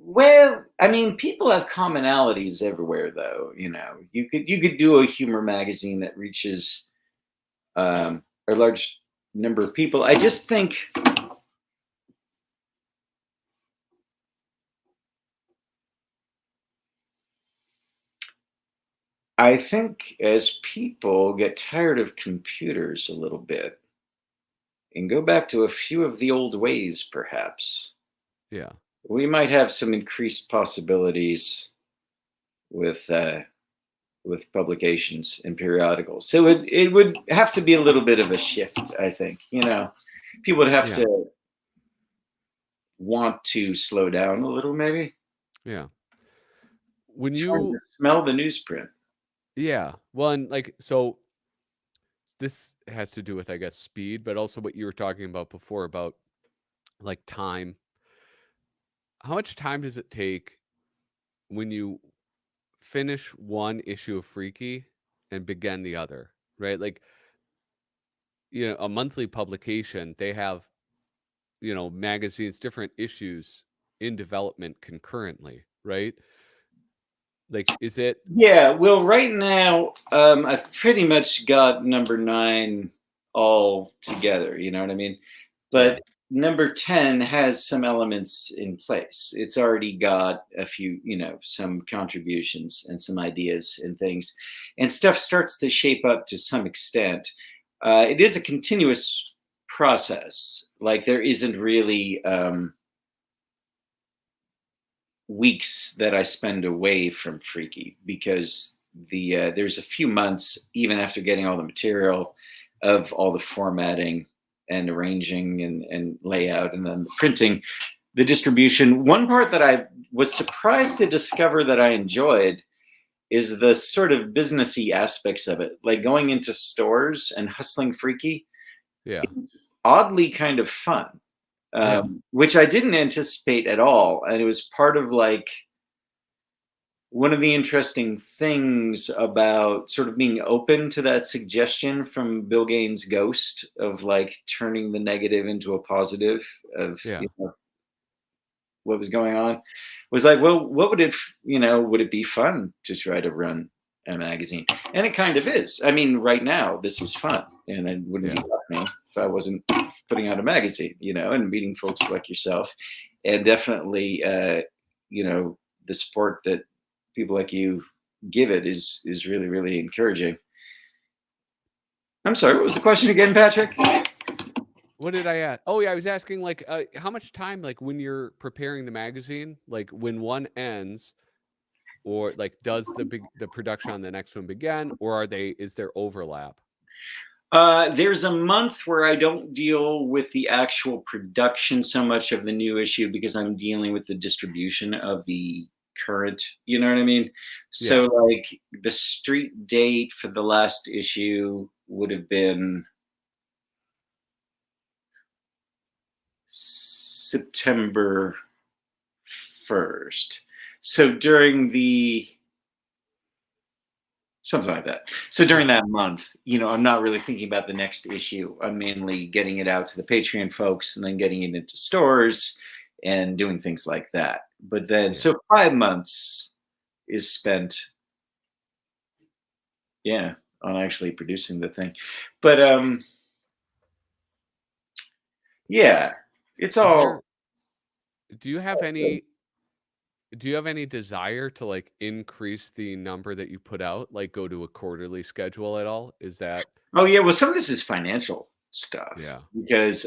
Well, I mean, people have commonalities everywhere, though. You could do a humor magazine that reaches a large number of people. I think as people get tired of computers a little bit and go back to a few of the old ways, perhaps yeah, we might have some increased possibilities with with publications and periodicals. So it would have to be a little bit of a shift, I think. People would have yeah, to want to slow down a little, maybe. yeah. When It's hard to you smell the newsprint. Yeah. Well, and like, so this has to do with, I guess, speed, but also what you were talking about before about like time. How much time does it take when you finish one issue of Freaky and begin the other, right? Like, a monthly publication, they have, magazines, different issues in development concurrently, right? Like, is it, Yeah, well, right now, I've pretty much got number 9 all together, you know what I mean? yeah, But number 10 has some elements in place. It's already got a few, some contributions and some ideas and things, and stuff starts to shape up to some extent. It is a continuous process. Like, there isn't really weeks that I spend away from Freaky, because there's a few months even after getting all the material, of all the formatting and arranging and layout, and then the printing, the distribution. One part that I was surprised to discover that I enjoyed is the sort of businessy aspects of it, like going into stores and hustling Freaky. yeah, Oddly kind of fun, yeah, which I didn't anticipate at all, and it was part of like one of the interesting things about sort of being open to that suggestion from Bill Gaines' ghost of like turning the negative into a positive of yeah, what was going on, was like, well, what would would it be fun to try to run a magazine? And it kind of is. I mean, right now this is fun, and it wouldn't be yeah, happening if I wasn't putting out a magazine, and meeting folks like yourself, and definitely, the support that people like you give it is really, really encouraging. I'm sorry, what was the question again, Patrick? What did I ask? Oh yeah, I was asking like, how much time, like when you're preparing the magazine, like when one ends, or like does the production on the next one begin, or is there overlap? There's a month where I don't deal with the actual production so much of the new issue, because I'm dealing with the distribution of the current, you know what I mean? So, Yeah. like, the street date for the last issue would have been September 1st. So during the something like that. So during Yeah. that month, I'm not really thinking about the next issue. I'm mainly getting it out to the Patreon folks and then getting it into stores and doing things like that. But then, Yeah. so 5 months is spent, yeah, on actually producing the thing. But yeah, it's Is all. there do you have any do you have any desire to like increase the number that you put out, like go to a quarterly schedule at all? Is that Oh yeah, well, some of this is financial stuff, Yeah. because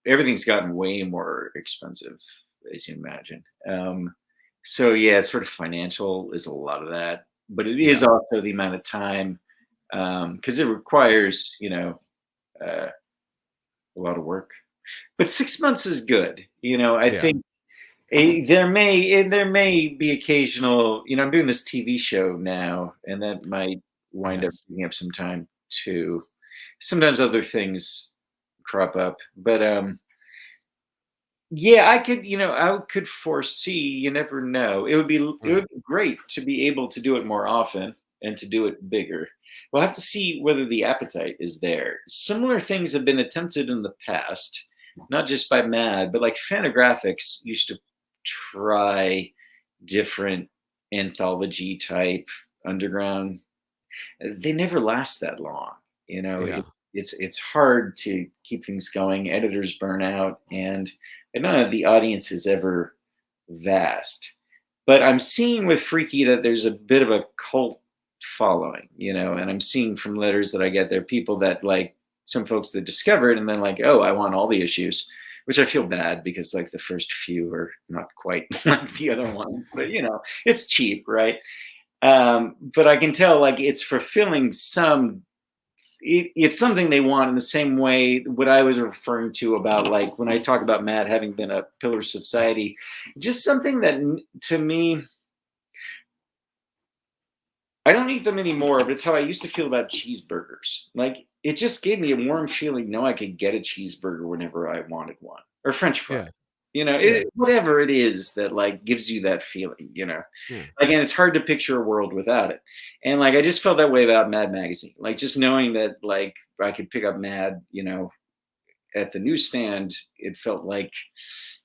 everything's gotten way more expensive, as you imagine. So yeah, it's sort of financial is a lot of that, but it is Yeah. also the amount of time, because it requires uh, a lot of work. But 6 months is good. I Yeah. think there may be occasional. I'm doing this TV show now, and that might wind up Yes. taking up some time too. Sometimes other things crop up, but yeah, I could foresee. You never know. It Right. would be great to be able to do it more often and to do it bigger. We'll have to see whether the appetite is there. Similar things have been attempted in the past, not just by Mad, but like Fantagraphics used to try different anthology type underground. They never last that long. You know, Yeah. it's hard to keep things going. Editors burn out, and I don't know if the audience is ever vast. But I'm seeing with Freaky that there's a bit of a cult following, and I'm seeing from letters that I get there people that like some folks that discover it and then like, oh, I want all the issues, which I feel bad because like the first few are not quite like the other ones, but it's cheap, right? But I can tell like it's fulfilling it's something they want in the same way what I was referring to about like when I talk about Matt having been a pillar of society, just something that to me, I don't eat them anymore, but it's how I used to feel about cheeseburgers. Like it just gave me a warm feeling. No, I could get a cheeseburger whenever I wanted one, or French fry. Yeah. Yeah. Whatever it is that like gives you that feeling. Yeah. Again, it's hard to picture a world without it. And like I just felt that way about Mad Magazine. Like just knowing that like I could pick up Mad, at the newsstand, it felt like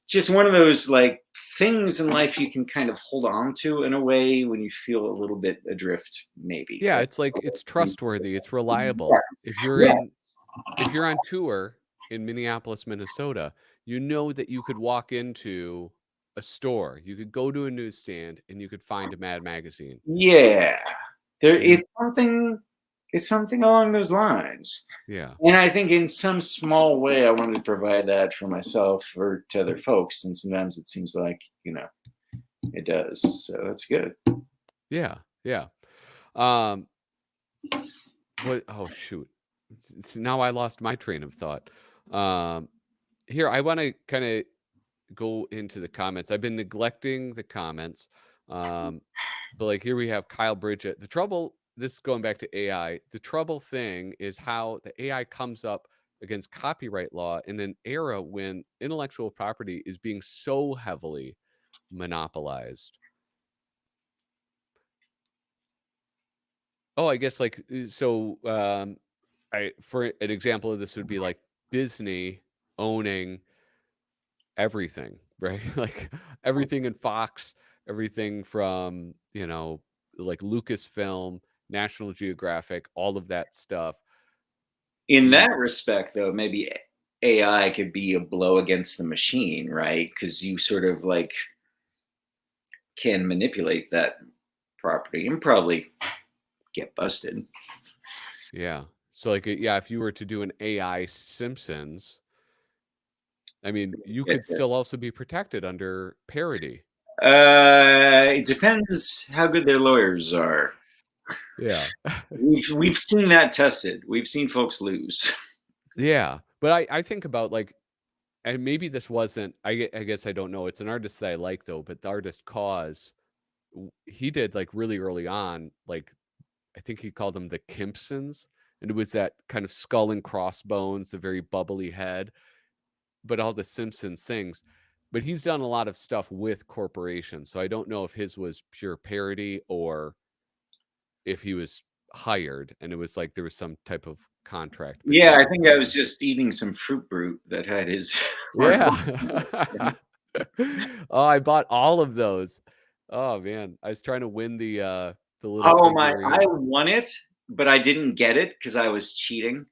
just one of those like things in life you can kind of hold on to in a way when you feel a little bit adrift, maybe. Yeah, Like, it's like it's trustworthy, it's reliable. yes, If you're yes. in if you're on tour in Minneapolis, Minnesota, you know that you could walk into a store, you could go to a newsstand, and you could find a Mad magazine. Yeah. There And it's something along those lines. yeah. And I think in some small way I wanted to provide that for myself or to other folks. And sometimes it seems like, it does. So that's good. Yeah. Yeah. Um, what oh, shoot. Now I lost my train of thought. Um, here, I wanna kinda go into the comments. I've been neglecting the comments. Um, but like here we have Kyle Bridget. The trouble, this is going back to AI. The trouble thing is how the AI comes up against copyright law in an era when intellectual property is being so heavily monopolized. Oh, I guess like I for an example of this would be like Disney owning everything, right? Like everything in Fox, everything from, like Lucasfilm, National Geographic, all of that stuff. In You that respect, though, maybe AI could be a blow against the machine, right? Because you sort of like can manipulate that property and probably get busted. yeah. So like yeah, if you were to do an AI Simpsons, I mean, you could still also be protected under parody. It depends how good their lawyers are. Yeah. We've seen that tested. We've seen folks lose. Yeah. But I think about like and maybe this wasn't I guess I don't know. It's an artist that I like though, but the artist Cause he did like really early on, like I think he called them the Kimpsons, and it was that kind of skull and crossbones, the very bubbly head, but all the Simpsons things. But he's done a lot of stuff with corporations, so I don't know if his was pure parody or if he was hired and it was like there was some type of contract Yeah, between I the think I two. was just eating some fruit brute that had his artwork. Yeah. Oh, I bought all of those. Oh man, I was trying to win the little Oh my! I figurines. won it, but I didn't get it because I was cheating.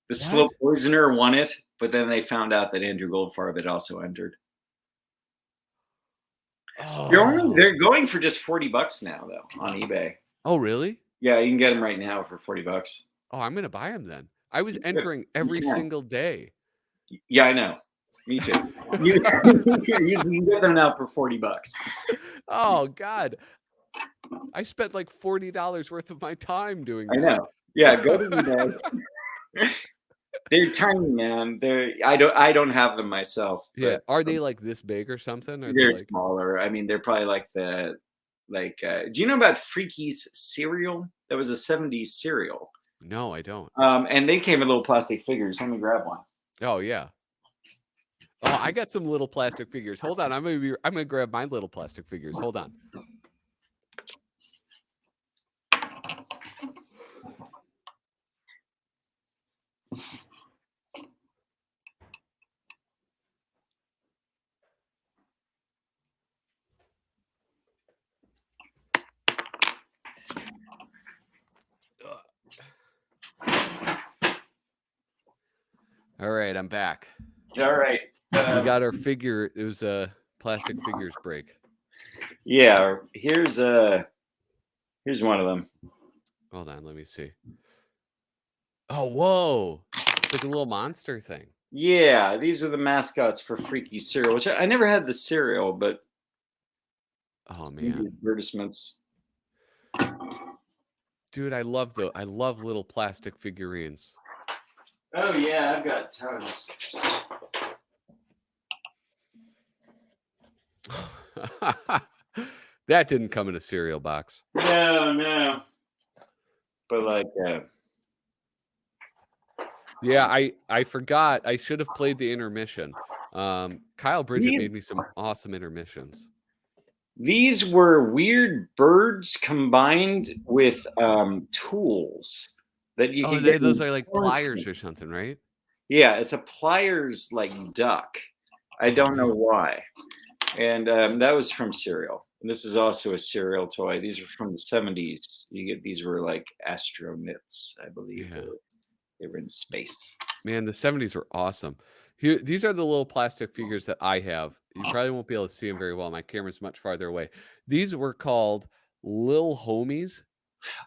The slow What? poisoner won it, but then they found out that Andrew Goldfarb had also entered. Oh. They're going for just $40 now though on eBay. Oh, really? Yeah, you can get them right now for $40. Oh, I'm gonna buy them then. I was Good. entering You every can. single day. Yeah, I know. Me too. You you can get them now for $40. Oh god. I spent like $40 worth of my time doing I that. know. Yeah, go to eBay. They're tiny, man. I don't have them myself, Yeah. but Are they like this big or something? Are they they're like smaller. I mean, they're probably like do you know about Freaky's cereal? That was a '70s cereal. No, I don't. And they came in little plastic figures. Let me grab one. Oh, yeah. Oh, I got some little plastic figures. Hold on, I'm gonna grab my little plastic figures. Hold on. Ugh. All right, I'm back. All right. We got our figure. It was a plastic figures break. Yeah. Here's one of them. Hold on, let me see. Oh, whoa! It's like a little monster thing. Yeah, these are the mascots for Freaky cereal, which I never had the cereal, but Oh maybe man, advertisements. dude, I love little plastic figurines. Oh yeah, I've got tons. That didn't come in a cereal box. No, no. But like, Yeah, I forgot. I should have played the intermission. Kyle Bridget these made me some awesome intermissions. these were weird birds combined with tools that you Oh, could get those in are like porn pliers stores. or something, right? Yeah, it's a pliers like duck. I Oh don't know man, why. And that was from cereal. And this is also a cereal toy. These are from the 70s. These were like astronauts, I believe. yeah. They were in space. Man, the '70s were awesome. Here, these are the little plastic figures that I have. You probably won't be able to see them very well. My camera's much farther away. These were called Lil Homies.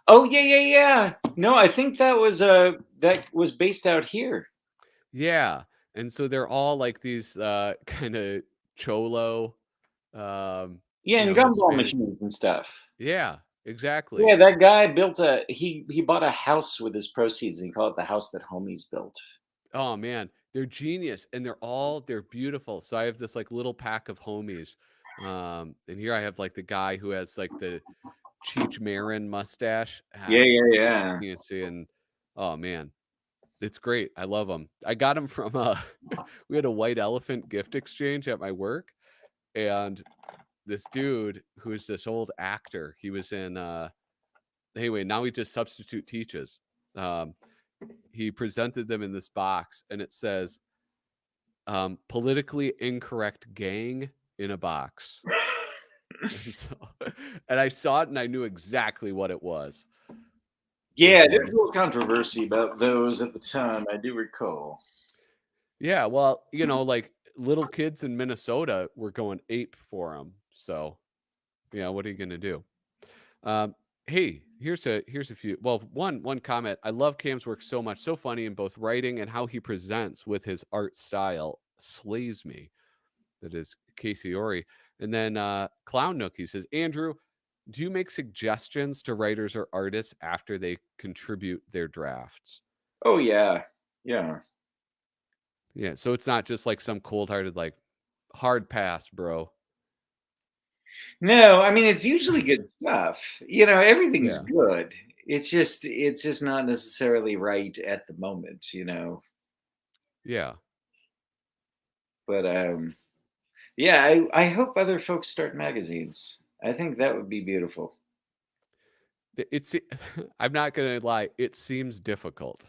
Oh yeah, yeah, yeah. No, I think that was based out here. Yeah, and so they're all like these kind of cholo, um, Yeah, and gumball Hispanic. machines and stuff. Yeah, exactly. Yeah, that guy built he bought a house with his proceeds and he called it the house that homies built. Oh man, they're genius and they're beautiful. So I have this like little pack of homies. And here I have like the guy who has like the Cheech Marin mustache. Yeah, Ah, yeah, yeah. you can see and oh man, it's great. I love them. I got them from we had a white elephant gift exchange at my work and this dude who's this old actor, he was in anyway, now he just substitute teaches. Um, he presented them in this box and it says politically incorrect gang in a box. And so and I saw it and I knew exactly what it was. It was Yeah, there's a wonderful. little controversy about those at the time, I do recall. Yeah, well, like little kids in Minnesota were going ape for them. So, yeah, what are you gonna do? Um, hey, here's a few. Well, one comment. I love Cam's work so much, so funny in both writing and how he presents with his art style slays me. That is Casey Ori. And then Clown Nook, he says, Andrew, do you make suggestions to writers or artists after they contribute their drafts? Oh yeah. Yeah. Yeah, so it's not just like some cold-hearted, like hard pass, bro. No, I mean it's usually good stuff. Everything's Yeah, good. It's just not necessarily right at the moment. yeah. But yeah, I hope other folks start magazines. I think that would be beautiful. It's I'm not gonna lie, it seems difficult.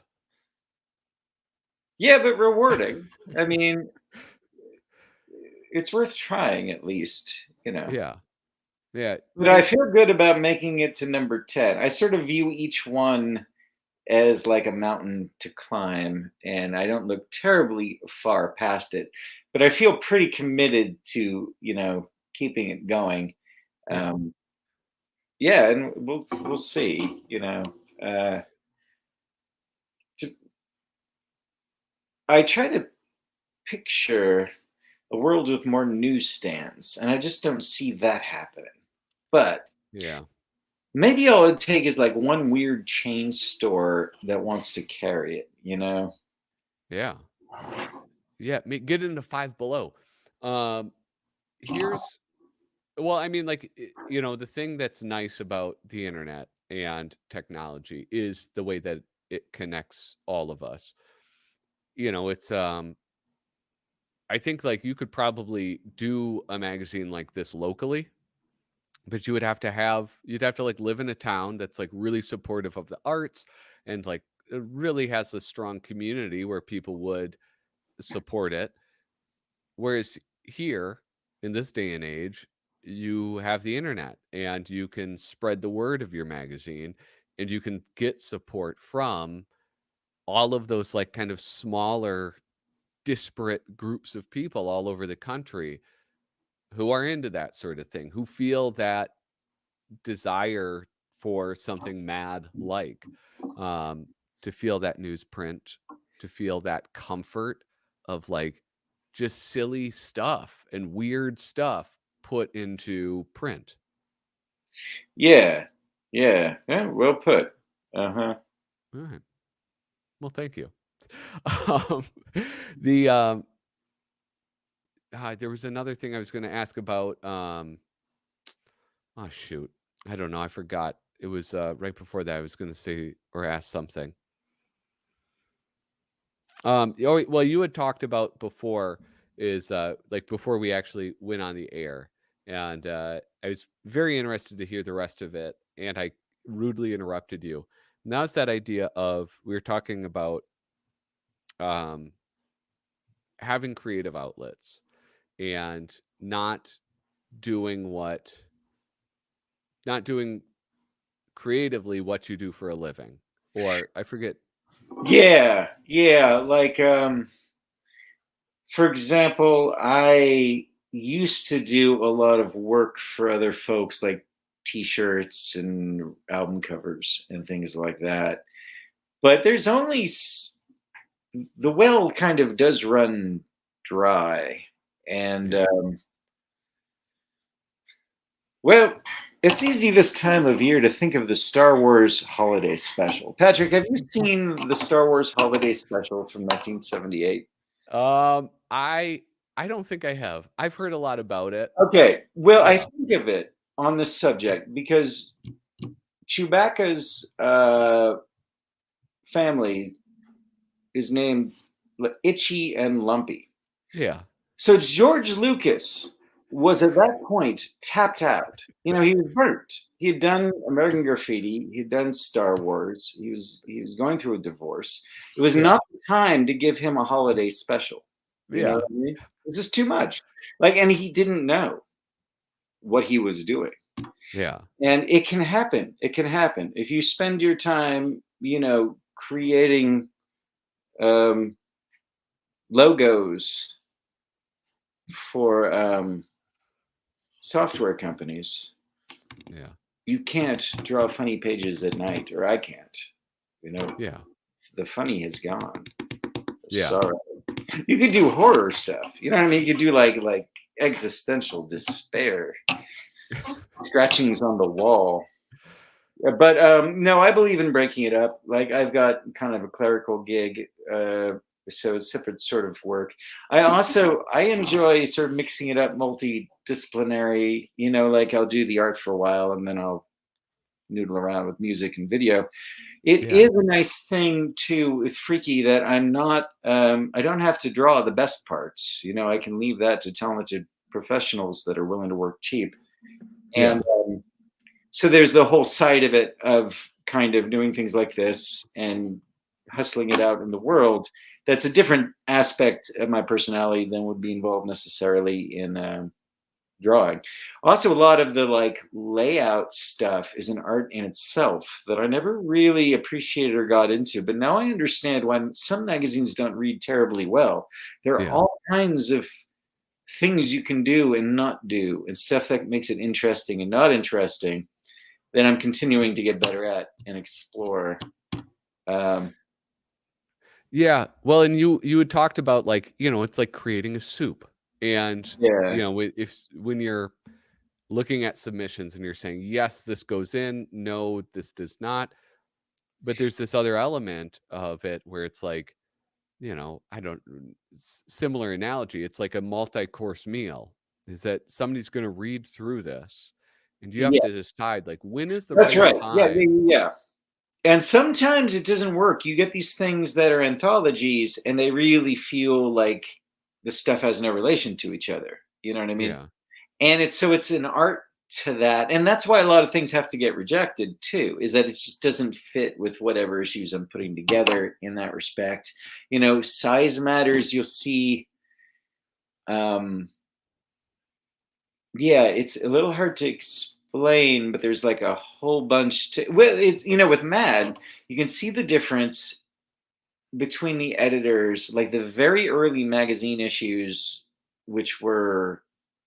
Yeah, but rewarding. I mean, it's worth trying at least. Yeah, yeah. But I feel good about making it to number 10. I sort of view each one as like a mountain to climb, and I don't look terribly far past it. But I feel pretty committed to keeping it going. Yeah, Um, yeah, and we'll see. Uh, to, I try to picture a world with more newsstands, and I just don't see that happening. But yeah, maybe all it take is like one weird chain store that wants to carry it. yeah, yeah. Get into Five Below. Um, here's Well, I mean, like, the thing that's nice about the internet and technology is the way that it connects all of us. It's I think like you could probably do a magazine like this locally, but you'd have to like live in a town that's like really supportive of the arts and like it really has a strong community where people would support it. Whereas here in this day and age, you have the internet and you can spread the word of your magazine and you can get support from all of those like kind of smaller disparate groups of people all over the country who are into that sort of thing, who feel that desire for something mad like um to feel that newsprint, to feel that comfort of like just silly stuff and weird stuff put into print. Yeah. Yeah. Yeah. Well put. Uh huh. All right. Well, thank you. um the there was another thing I was going to ask about. Oh shoot, I don't know, I forgot. It was right before that I was going to say or ask something. Well, you had talked about before is like before we actually went on the air, and I was very interested to hear the rest of it, and I rudely interrupted you. Now it's that idea of we were talking about um, having creative outlets and doing what, not doing creatively what you do for a living, or I forget. Yeah. Yeah. Like, for example, I used to do a lot of work for other folks, like t-shirts and album covers and things like that. But there's only the well kind of does run dry. And Yeah, well, it's easy this time of year to think of the Star Wars holiday special. Patrick, have you seen the Star Wars holiday special from 1978? I don't think I have. I've heard a lot about it. Okay, well, I Yeah. think of it on this subject because Chewbacca's family is named Itchy and Lumpy. Yeah. So George Lucas was at that point tapped out. You know, he was burnt. He had done American Graffiti. He had done Star Wars. He was going through a divorce. It was Yeah. not the time to give him a holiday special. You know Yeah. what I mean? It's just too much. Like, and he didn't know what he was doing. Yeah. And it can happen. It can happen if you spend your time, creating um, logos for software companies. Yeah. You can't draw funny pages at night, or I can't. You know, Yeah. the funny has gone. Yeah. Sorry. You could do horror stuff. You know what I mean? You could do like existential despair, scratchings on the wall. But no, I believe in breaking it up. Like I've got kind of a clerical gig, so it's separate sort of work. I enjoy sort of mixing it up, multidisciplinary. Like I'll do the art for a while, and then I'll noodle around with music and video. It Yeah. is a nice thing too. It's freaky that I'm not. I don't have to draw the best parts. I can leave that to talented professionals that are willing to work cheap. And Yeah. so there's the whole side of it of kind of doing things like this and hustling it out in the world. That's a different aspect of my personality than would be involved necessarily in drawing. Also, a lot of the like layout stuff is an art in itself that I never really appreciated or got into. But now I understand why some magazines don't read terribly well. There are Yeah. all kinds of things you can do and not do, and stuff that makes it interesting and not interesting that I'm continuing to get better at and explore. Um, Yeah. Well, and you had talked about like, it's like creating a soup. And, yeah, if when you're looking at submissions and you're saying, yes, this goes in, no, this does not. But there's this other element of it where it's like, I don't similar analogy. It's like a multi-course meal. Is that somebody's going to read through this, and you have yeah, to decide like when is the that's right right. Yeah, yeah, time yeah, yeah. And sometimes it doesn't work. You get these things that are anthologies, and they really feel like the stuff has no relation to each other. You know what I mean? Yeah. And it's an art to that, and that's why a lot of things have to get rejected too, is that it just doesn't fit with whatever issues I'm putting together in that respect. Size matters. You'll see. Um, yeah, it's a little hard to explain, but there's like a whole bunch to. Well, it's with Mad, you can see the difference between the editors, like the very early magazine issues, which were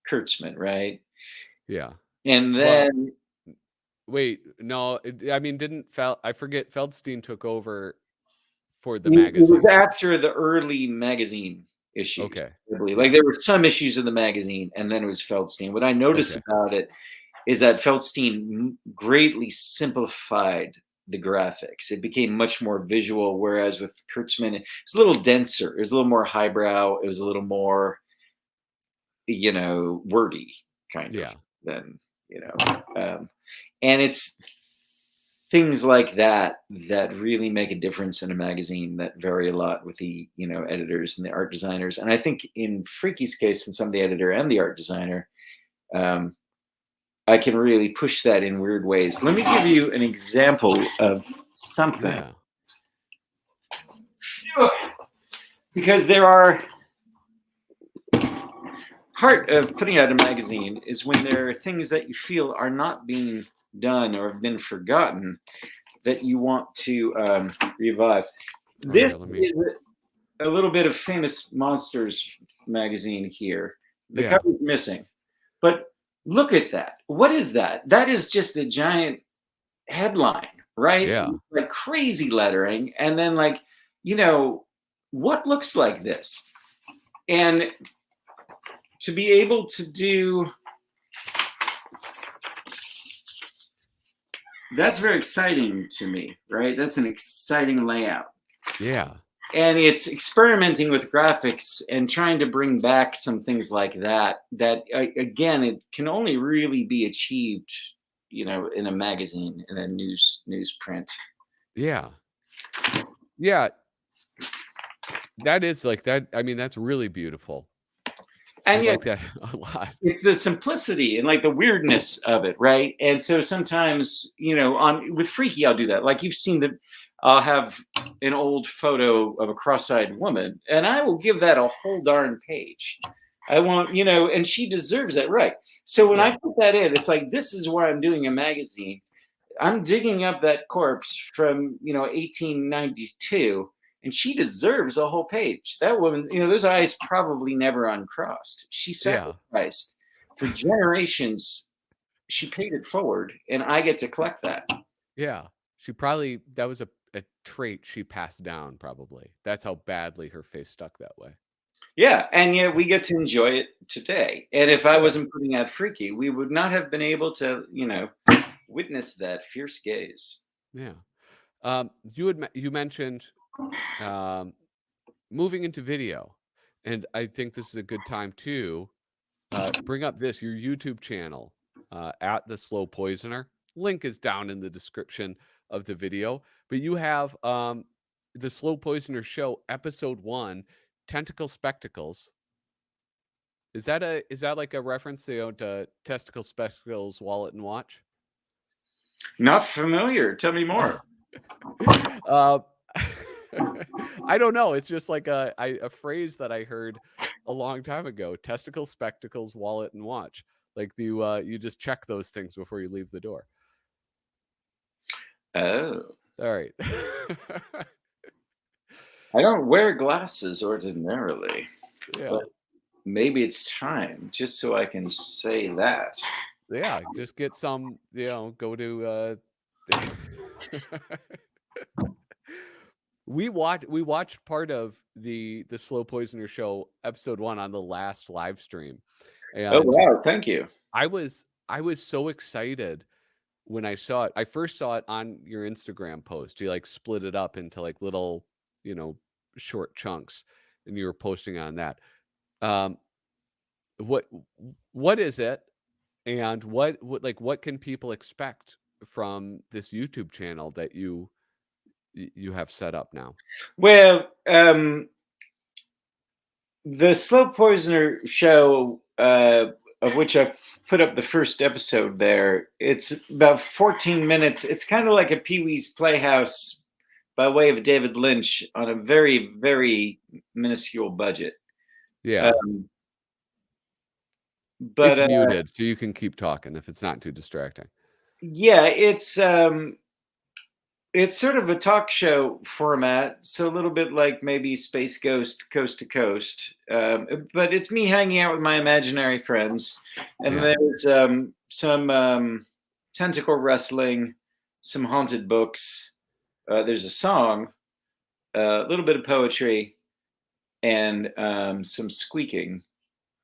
Kurtzman, right? Yeah. And Well, then wait, no, I mean, didn't I forget Feldstein took over for the it was magazine. after the early magazine issues, Okay. I believe. Like Yeah. there were some issues in the magazine, and then it was Feldstein. What I noticed Okay. about it is that Feldstein greatly simplified the graphics. It became much more visual, whereas with Kurtzman, it's a little denser. It was a little more highbrow. It was a little more, wordy, kind of, Yeah. than, and it's things like that that really make a difference in a magazine that vary a lot with the editors and the art designers. And I think in Freaky's case, since I'm the editor and the art designer, um, I can really push that in weird ways. Let me give you an example of something, Yeah. because there are part of putting out a magazine is when there are things that you feel are not being done or have been forgotten that you want to revive. Oh, This here, let me is a little bit of Famous Monsters magazine here. The Yeah. cover's missing, but look at that. What is that? That is just a giant headline, right? Yeah. Like crazy lettering, and then like, you know, what looks like this? And to be able to do that's very exciting to me, right? That's an exciting layout. Yeah. And it's experimenting with graphics and trying to bring back some things like that again, it can only really be achieved, in a magazine, in a newsprint. Yeah. Yeah. That is like that I mean, that's really beautiful. I And yet like that a lot. it's the simplicity and like the weirdness of it, right? And so sometimes, on with Freaky, I'll do that. Like you've seen that, I'll have an old photo of a cross-eyed woman, and I will give that a whole darn page. I want, and she deserves it, right? So when Yeah. I put that in, it's like this is where I'm doing a magazine. I'm digging up that corpse from 1892, and she deserves a whole page. That woman, those eyes probably never uncrossed. She Yeah. sacrificed for generations. She paid it forward, and I get to collect that. Yeah. She probably that was a trait she passed down probably. That's how badly her face stuck that way. Yeah, and yet we get to enjoy it today. And if I Yeah. wasn't putting out Freaky, we would not have been able to, witness that fierce gaze. Yeah. You mentioned, um, moving into video, and I think this is a good time to, bring up your YouTube channel, at The Slow Poisoner. Link is down in the description of the video, but you have, The Slow Poisoner Show, episode 1, Tentacle Spectacles. Is that like a reference to Testicle Spectacles, Wallet, and Watch? Not familiar. Tell me more. Uh, I don't know, it's just like a phrase that I heard a long time ago, "Testicle, spectacles, wallet, and watch." Like, you just check those things before you leave the door. Oh. Alright. I don't wear glasses ordinarily, Yeah. but maybe it's time just so I can say that. Yeah, just get some, go to, we watched part of the Slow Poisoner Show episode 1 on the last live stream, Oh, and wow. Thank you. I was so excited when I saw it. I first saw it on your Instagram post. You, like, split it up into, like, little, you know, short chunks, and you were posting on that. Um, what what is it, and what can people expect from this YouTube channel that you you have set up now? Well, the Slow Poisoner show, of which I put up the first episode there, it's about 14 minutes. It's kind of like a Pee Wee's Playhouse by way of David Lynch on a very, very minuscule budget. Yeah. Um, but It's muted, so you can keep talking if it's not too distracting. yeah, it's sort of a talk show format, so a little bit like maybe Space Ghost Coast to Coast. But it's me hanging out with my imaginary friends, and Yeah. there's some tentacle wrestling, some haunted books. There's a song, a little bit of poetry, and some squeaking.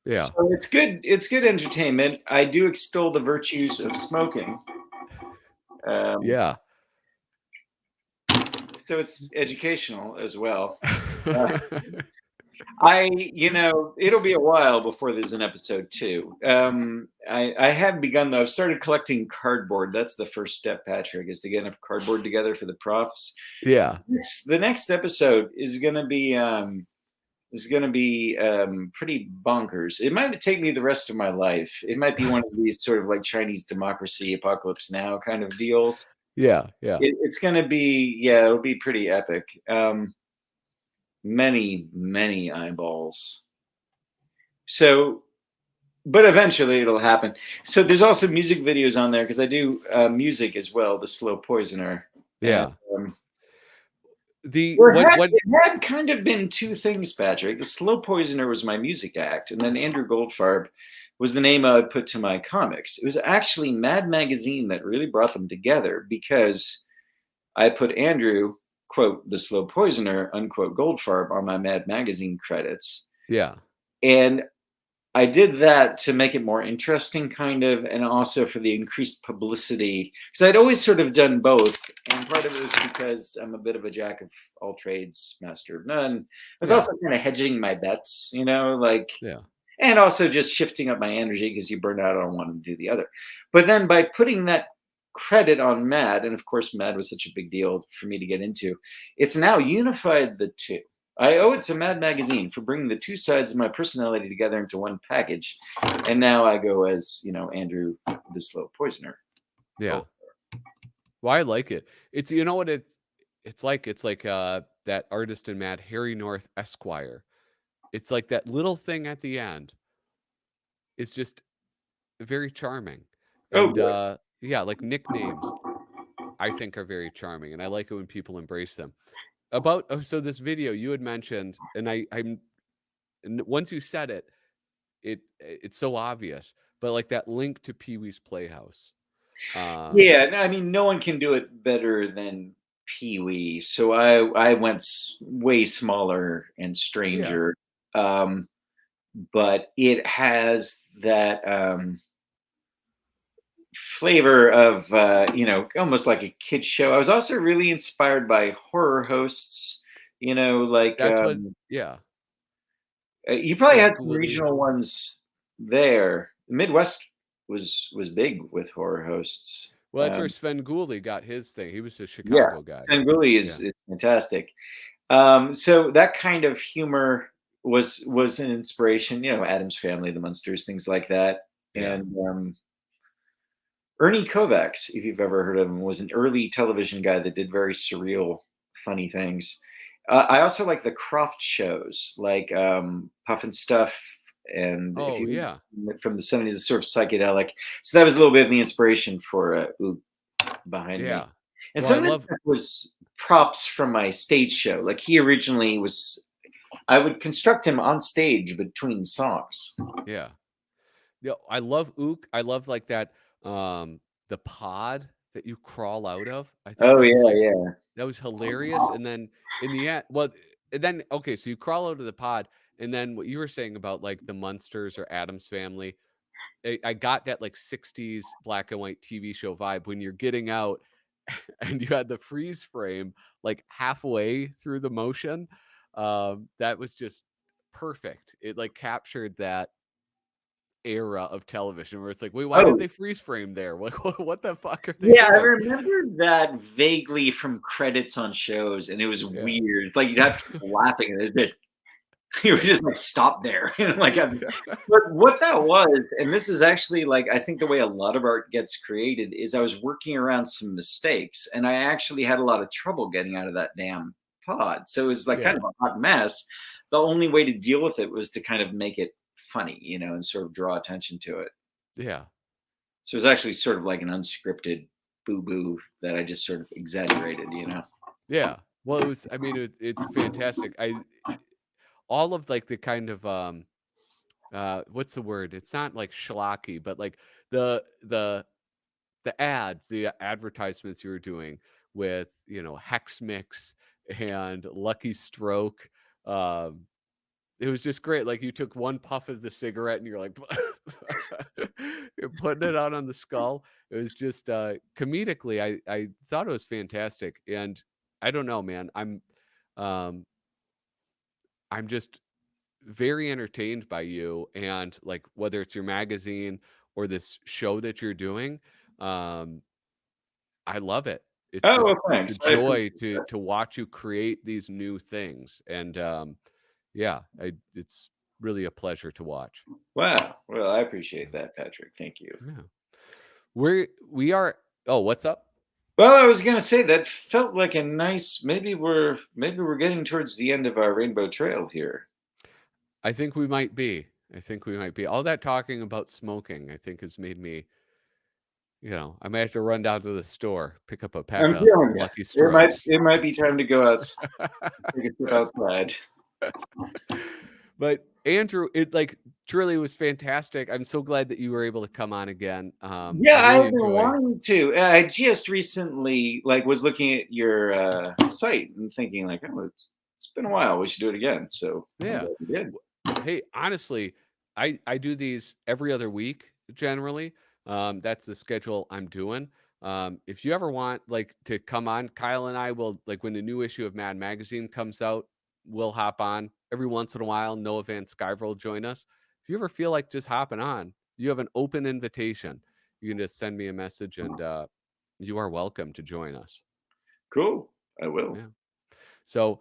Yeah. So it's good. It's good entertainment. I do extol the virtues of smoking. Um, Yeah. so it's educational as well. Uh, it'll be a while before there's an episode two. I have begun though. I've started collecting cardboard. That's the first step, Patrick, is to get enough cardboard together for the profs. Yeah. The next episode is gonna be pretty bonkers. It might take me the rest of my life. It might be one of these sort of like Chinese democracy apocalypse now kind of deals. Yeah. Yeah. It's gonna be, yeah, it'll be pretty epic. Many, many eyeballs. So, but eventually it'll happen. So there's also music videos on there because I do music as well, the Slow Poisoner. And Yeah. um, The there what had what it had kind of been two things, Patrick. The Slow Poisoner was my music act, and then Andrew Goldfarb was the name I would put to my comics. It was actually Mad Magazine that really brought them together because I put Andrew, quote, the Slow Poisoner, unquote, Goldfarb on my Mad Magazine credits. Yeah. And I did that to make it more interesting, kind of, and also for the increased publicity. Because I'd always sort of done both, and part of it was because I'm a bit of a jack of all trades, master of none. I was Yeah. also kind of hedging my bets, you know, like, Yeah. and also just shifting up my energy because you burn out on one and do the other. But then by putting that credit on Mad, and of course, Mad was such a big deal for me to get into, it's now unified the two. I owe it to Mad Magazine for bringing the two sides of my personality together into one package. And now I go as, Andrew the Slow Poisoner. Yeah. Oh, Well, I like it. It's you know what it's like that artist in Mad, Harry North Esquire. It's like that little thing at the end is just very charming. oh And boy. yeah, like nicknames I think are very charming and I like it when people embrace them. About so this video you had mentioned and once you said it, it's so obvious, but like that link to Pee-wee's Playhouse. Um Yeah, no, I mean, no one can do it better than Pee Wee. So I went way smaller and yeah. stranger. Um, but it has that flavor of almost like a kid show. I was also really inspired by horror hosts. Like That's what yeah. you probably had some Svengoolie. regional ones there. The Midwest was big with horror hosts. Well, that's where Svengoolie got his thing. He was a Yeah, Chicago guy. Svengoolie Yeah. is fantastic. So that kind of humor was an inspiration. Adam's Family, The Munsters, things like that. Yeah. And Ernie Kovacs, if you've ever heard of him, was an early television guy that did very surreal, funny things. I also like the Croft shows, like Puff and Stuff, and if Oh, you yeah. from the '70s, it's sort of psychedelic. So that was a little bit of the inspiration for Oog behind me. Yeah. And Well, I some of that love stuff was props from my stage show. Like he originally was, I would construct him on stage between songs. yeah. Yeah, I love Ook. I love, like, that, the pod that you crawl out of. I thought Oh that was, yeah, like yeah. that was hilarious, and then in the end well, and then okay, so you crawl out of the pod, and then what you were saying about, like, the Munsters or Addams Family, I got that, like, '60s black and white TV show vibe when you're getting out and you had the freeze frame, like, halfway through the motion. That was just perfect. It, like, captured that era of television where it's like, "Wait, why did Oh, they freeze frame there? What the fuck are they yeah, I doing?" remember that vaguely from credits on shows, and it was Yeah. weird. It's like you'd have people laughing at it. You would just like stop there. And like, but what that was, and this is actually like I think the way a lot of art gets created is I was working around some mistakes, and I actually had a lot of trouble getting out of that damn pod. So it was like kind Yeah. of a hot mess. The only way to deal with it was to kind of make it funny, and sort of draw attention to it. Yeah. So it was actually sort of like an unscripted boo boo that I just sort of exaggerated. Yeah. Well, it was I mean, it's fantastic. I all of, like, the kind of, what's the word? It's not, like, schlocky, but, like, the ads, the advertisements you were doing with, Hex Mix and Lucky Stroke, um, it was just great, like, you took one puff of the cigarette and you're like, you're putting it out on the skull. It was just, comedically, I thought it was fantastic, and I don't know, man, um, I'm just very entertained by you and, like, whether it's your magazine or this show that you're doing, um, I love it. It's Oh, just well, it's a thanks. I joy appreciate to that. watch you create these new things, and, yeah, it's really a pleasure to watch. Wow. Well, I appreciate that, Patrick. Thank you. Yeah. We are Oh, what's up? Well, I was gonna say that felt like a nice maybe we're getting towards the end of our rainbow trail here. I think we might be. I think we might be. All that talking about smoking, I think, has made me, I might have to run down to the store, pick up a pack I'm of feeling you. Lucky It might Strokes. it might be time to go out, take a trip outside. But Andrew, it like truly was fantastic. I'm so glad that you were able to come on again. I Yeah, really I've been enjoy. wanting to. I just recently was looking at your site and thinking like, oh, it's been a while. We should do it again. So I'm Yeah. glad we did. Hey, honestly, I do these every other week generally. That's the schedule I'm doing. If you ever want like to come on, Kyle and I will like when the new issue of Mad Magazine comes out, we'll hop on every once in a while. Noah Van Sciver will join us. If you ever feel like just hopping on, you have an open invitation. You can just send me a message, and you are welcome to join us. Cool. I will. Yeah. So,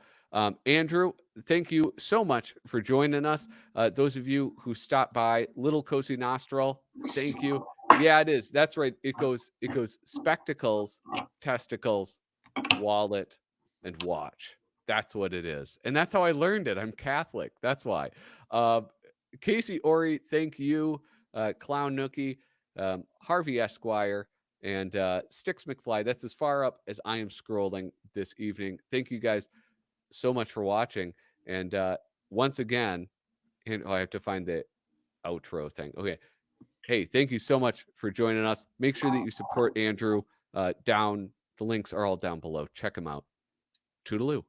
Andrew, thank you so much for joining us. Those of you who stopped by Little Cozy Nostril, thank you. Yeah, it is. That's right. It goes spectacles, testicles, wallet, and watch. That's what it is. And that's how I learned it. I'm Catholic. That's why. Uh, Casey Ori, thank you. Clown Nookie, Harvey Esquire, and Sticks McFly. That's as far up as I am scrolling this evening. Thank you guys so much for watching. And once again, and I have to find the outro thing. Okay. Hey, thank you so much for joining us. Make sure that you support Andrew down. The links are all down below. Check him out. Toodaloo.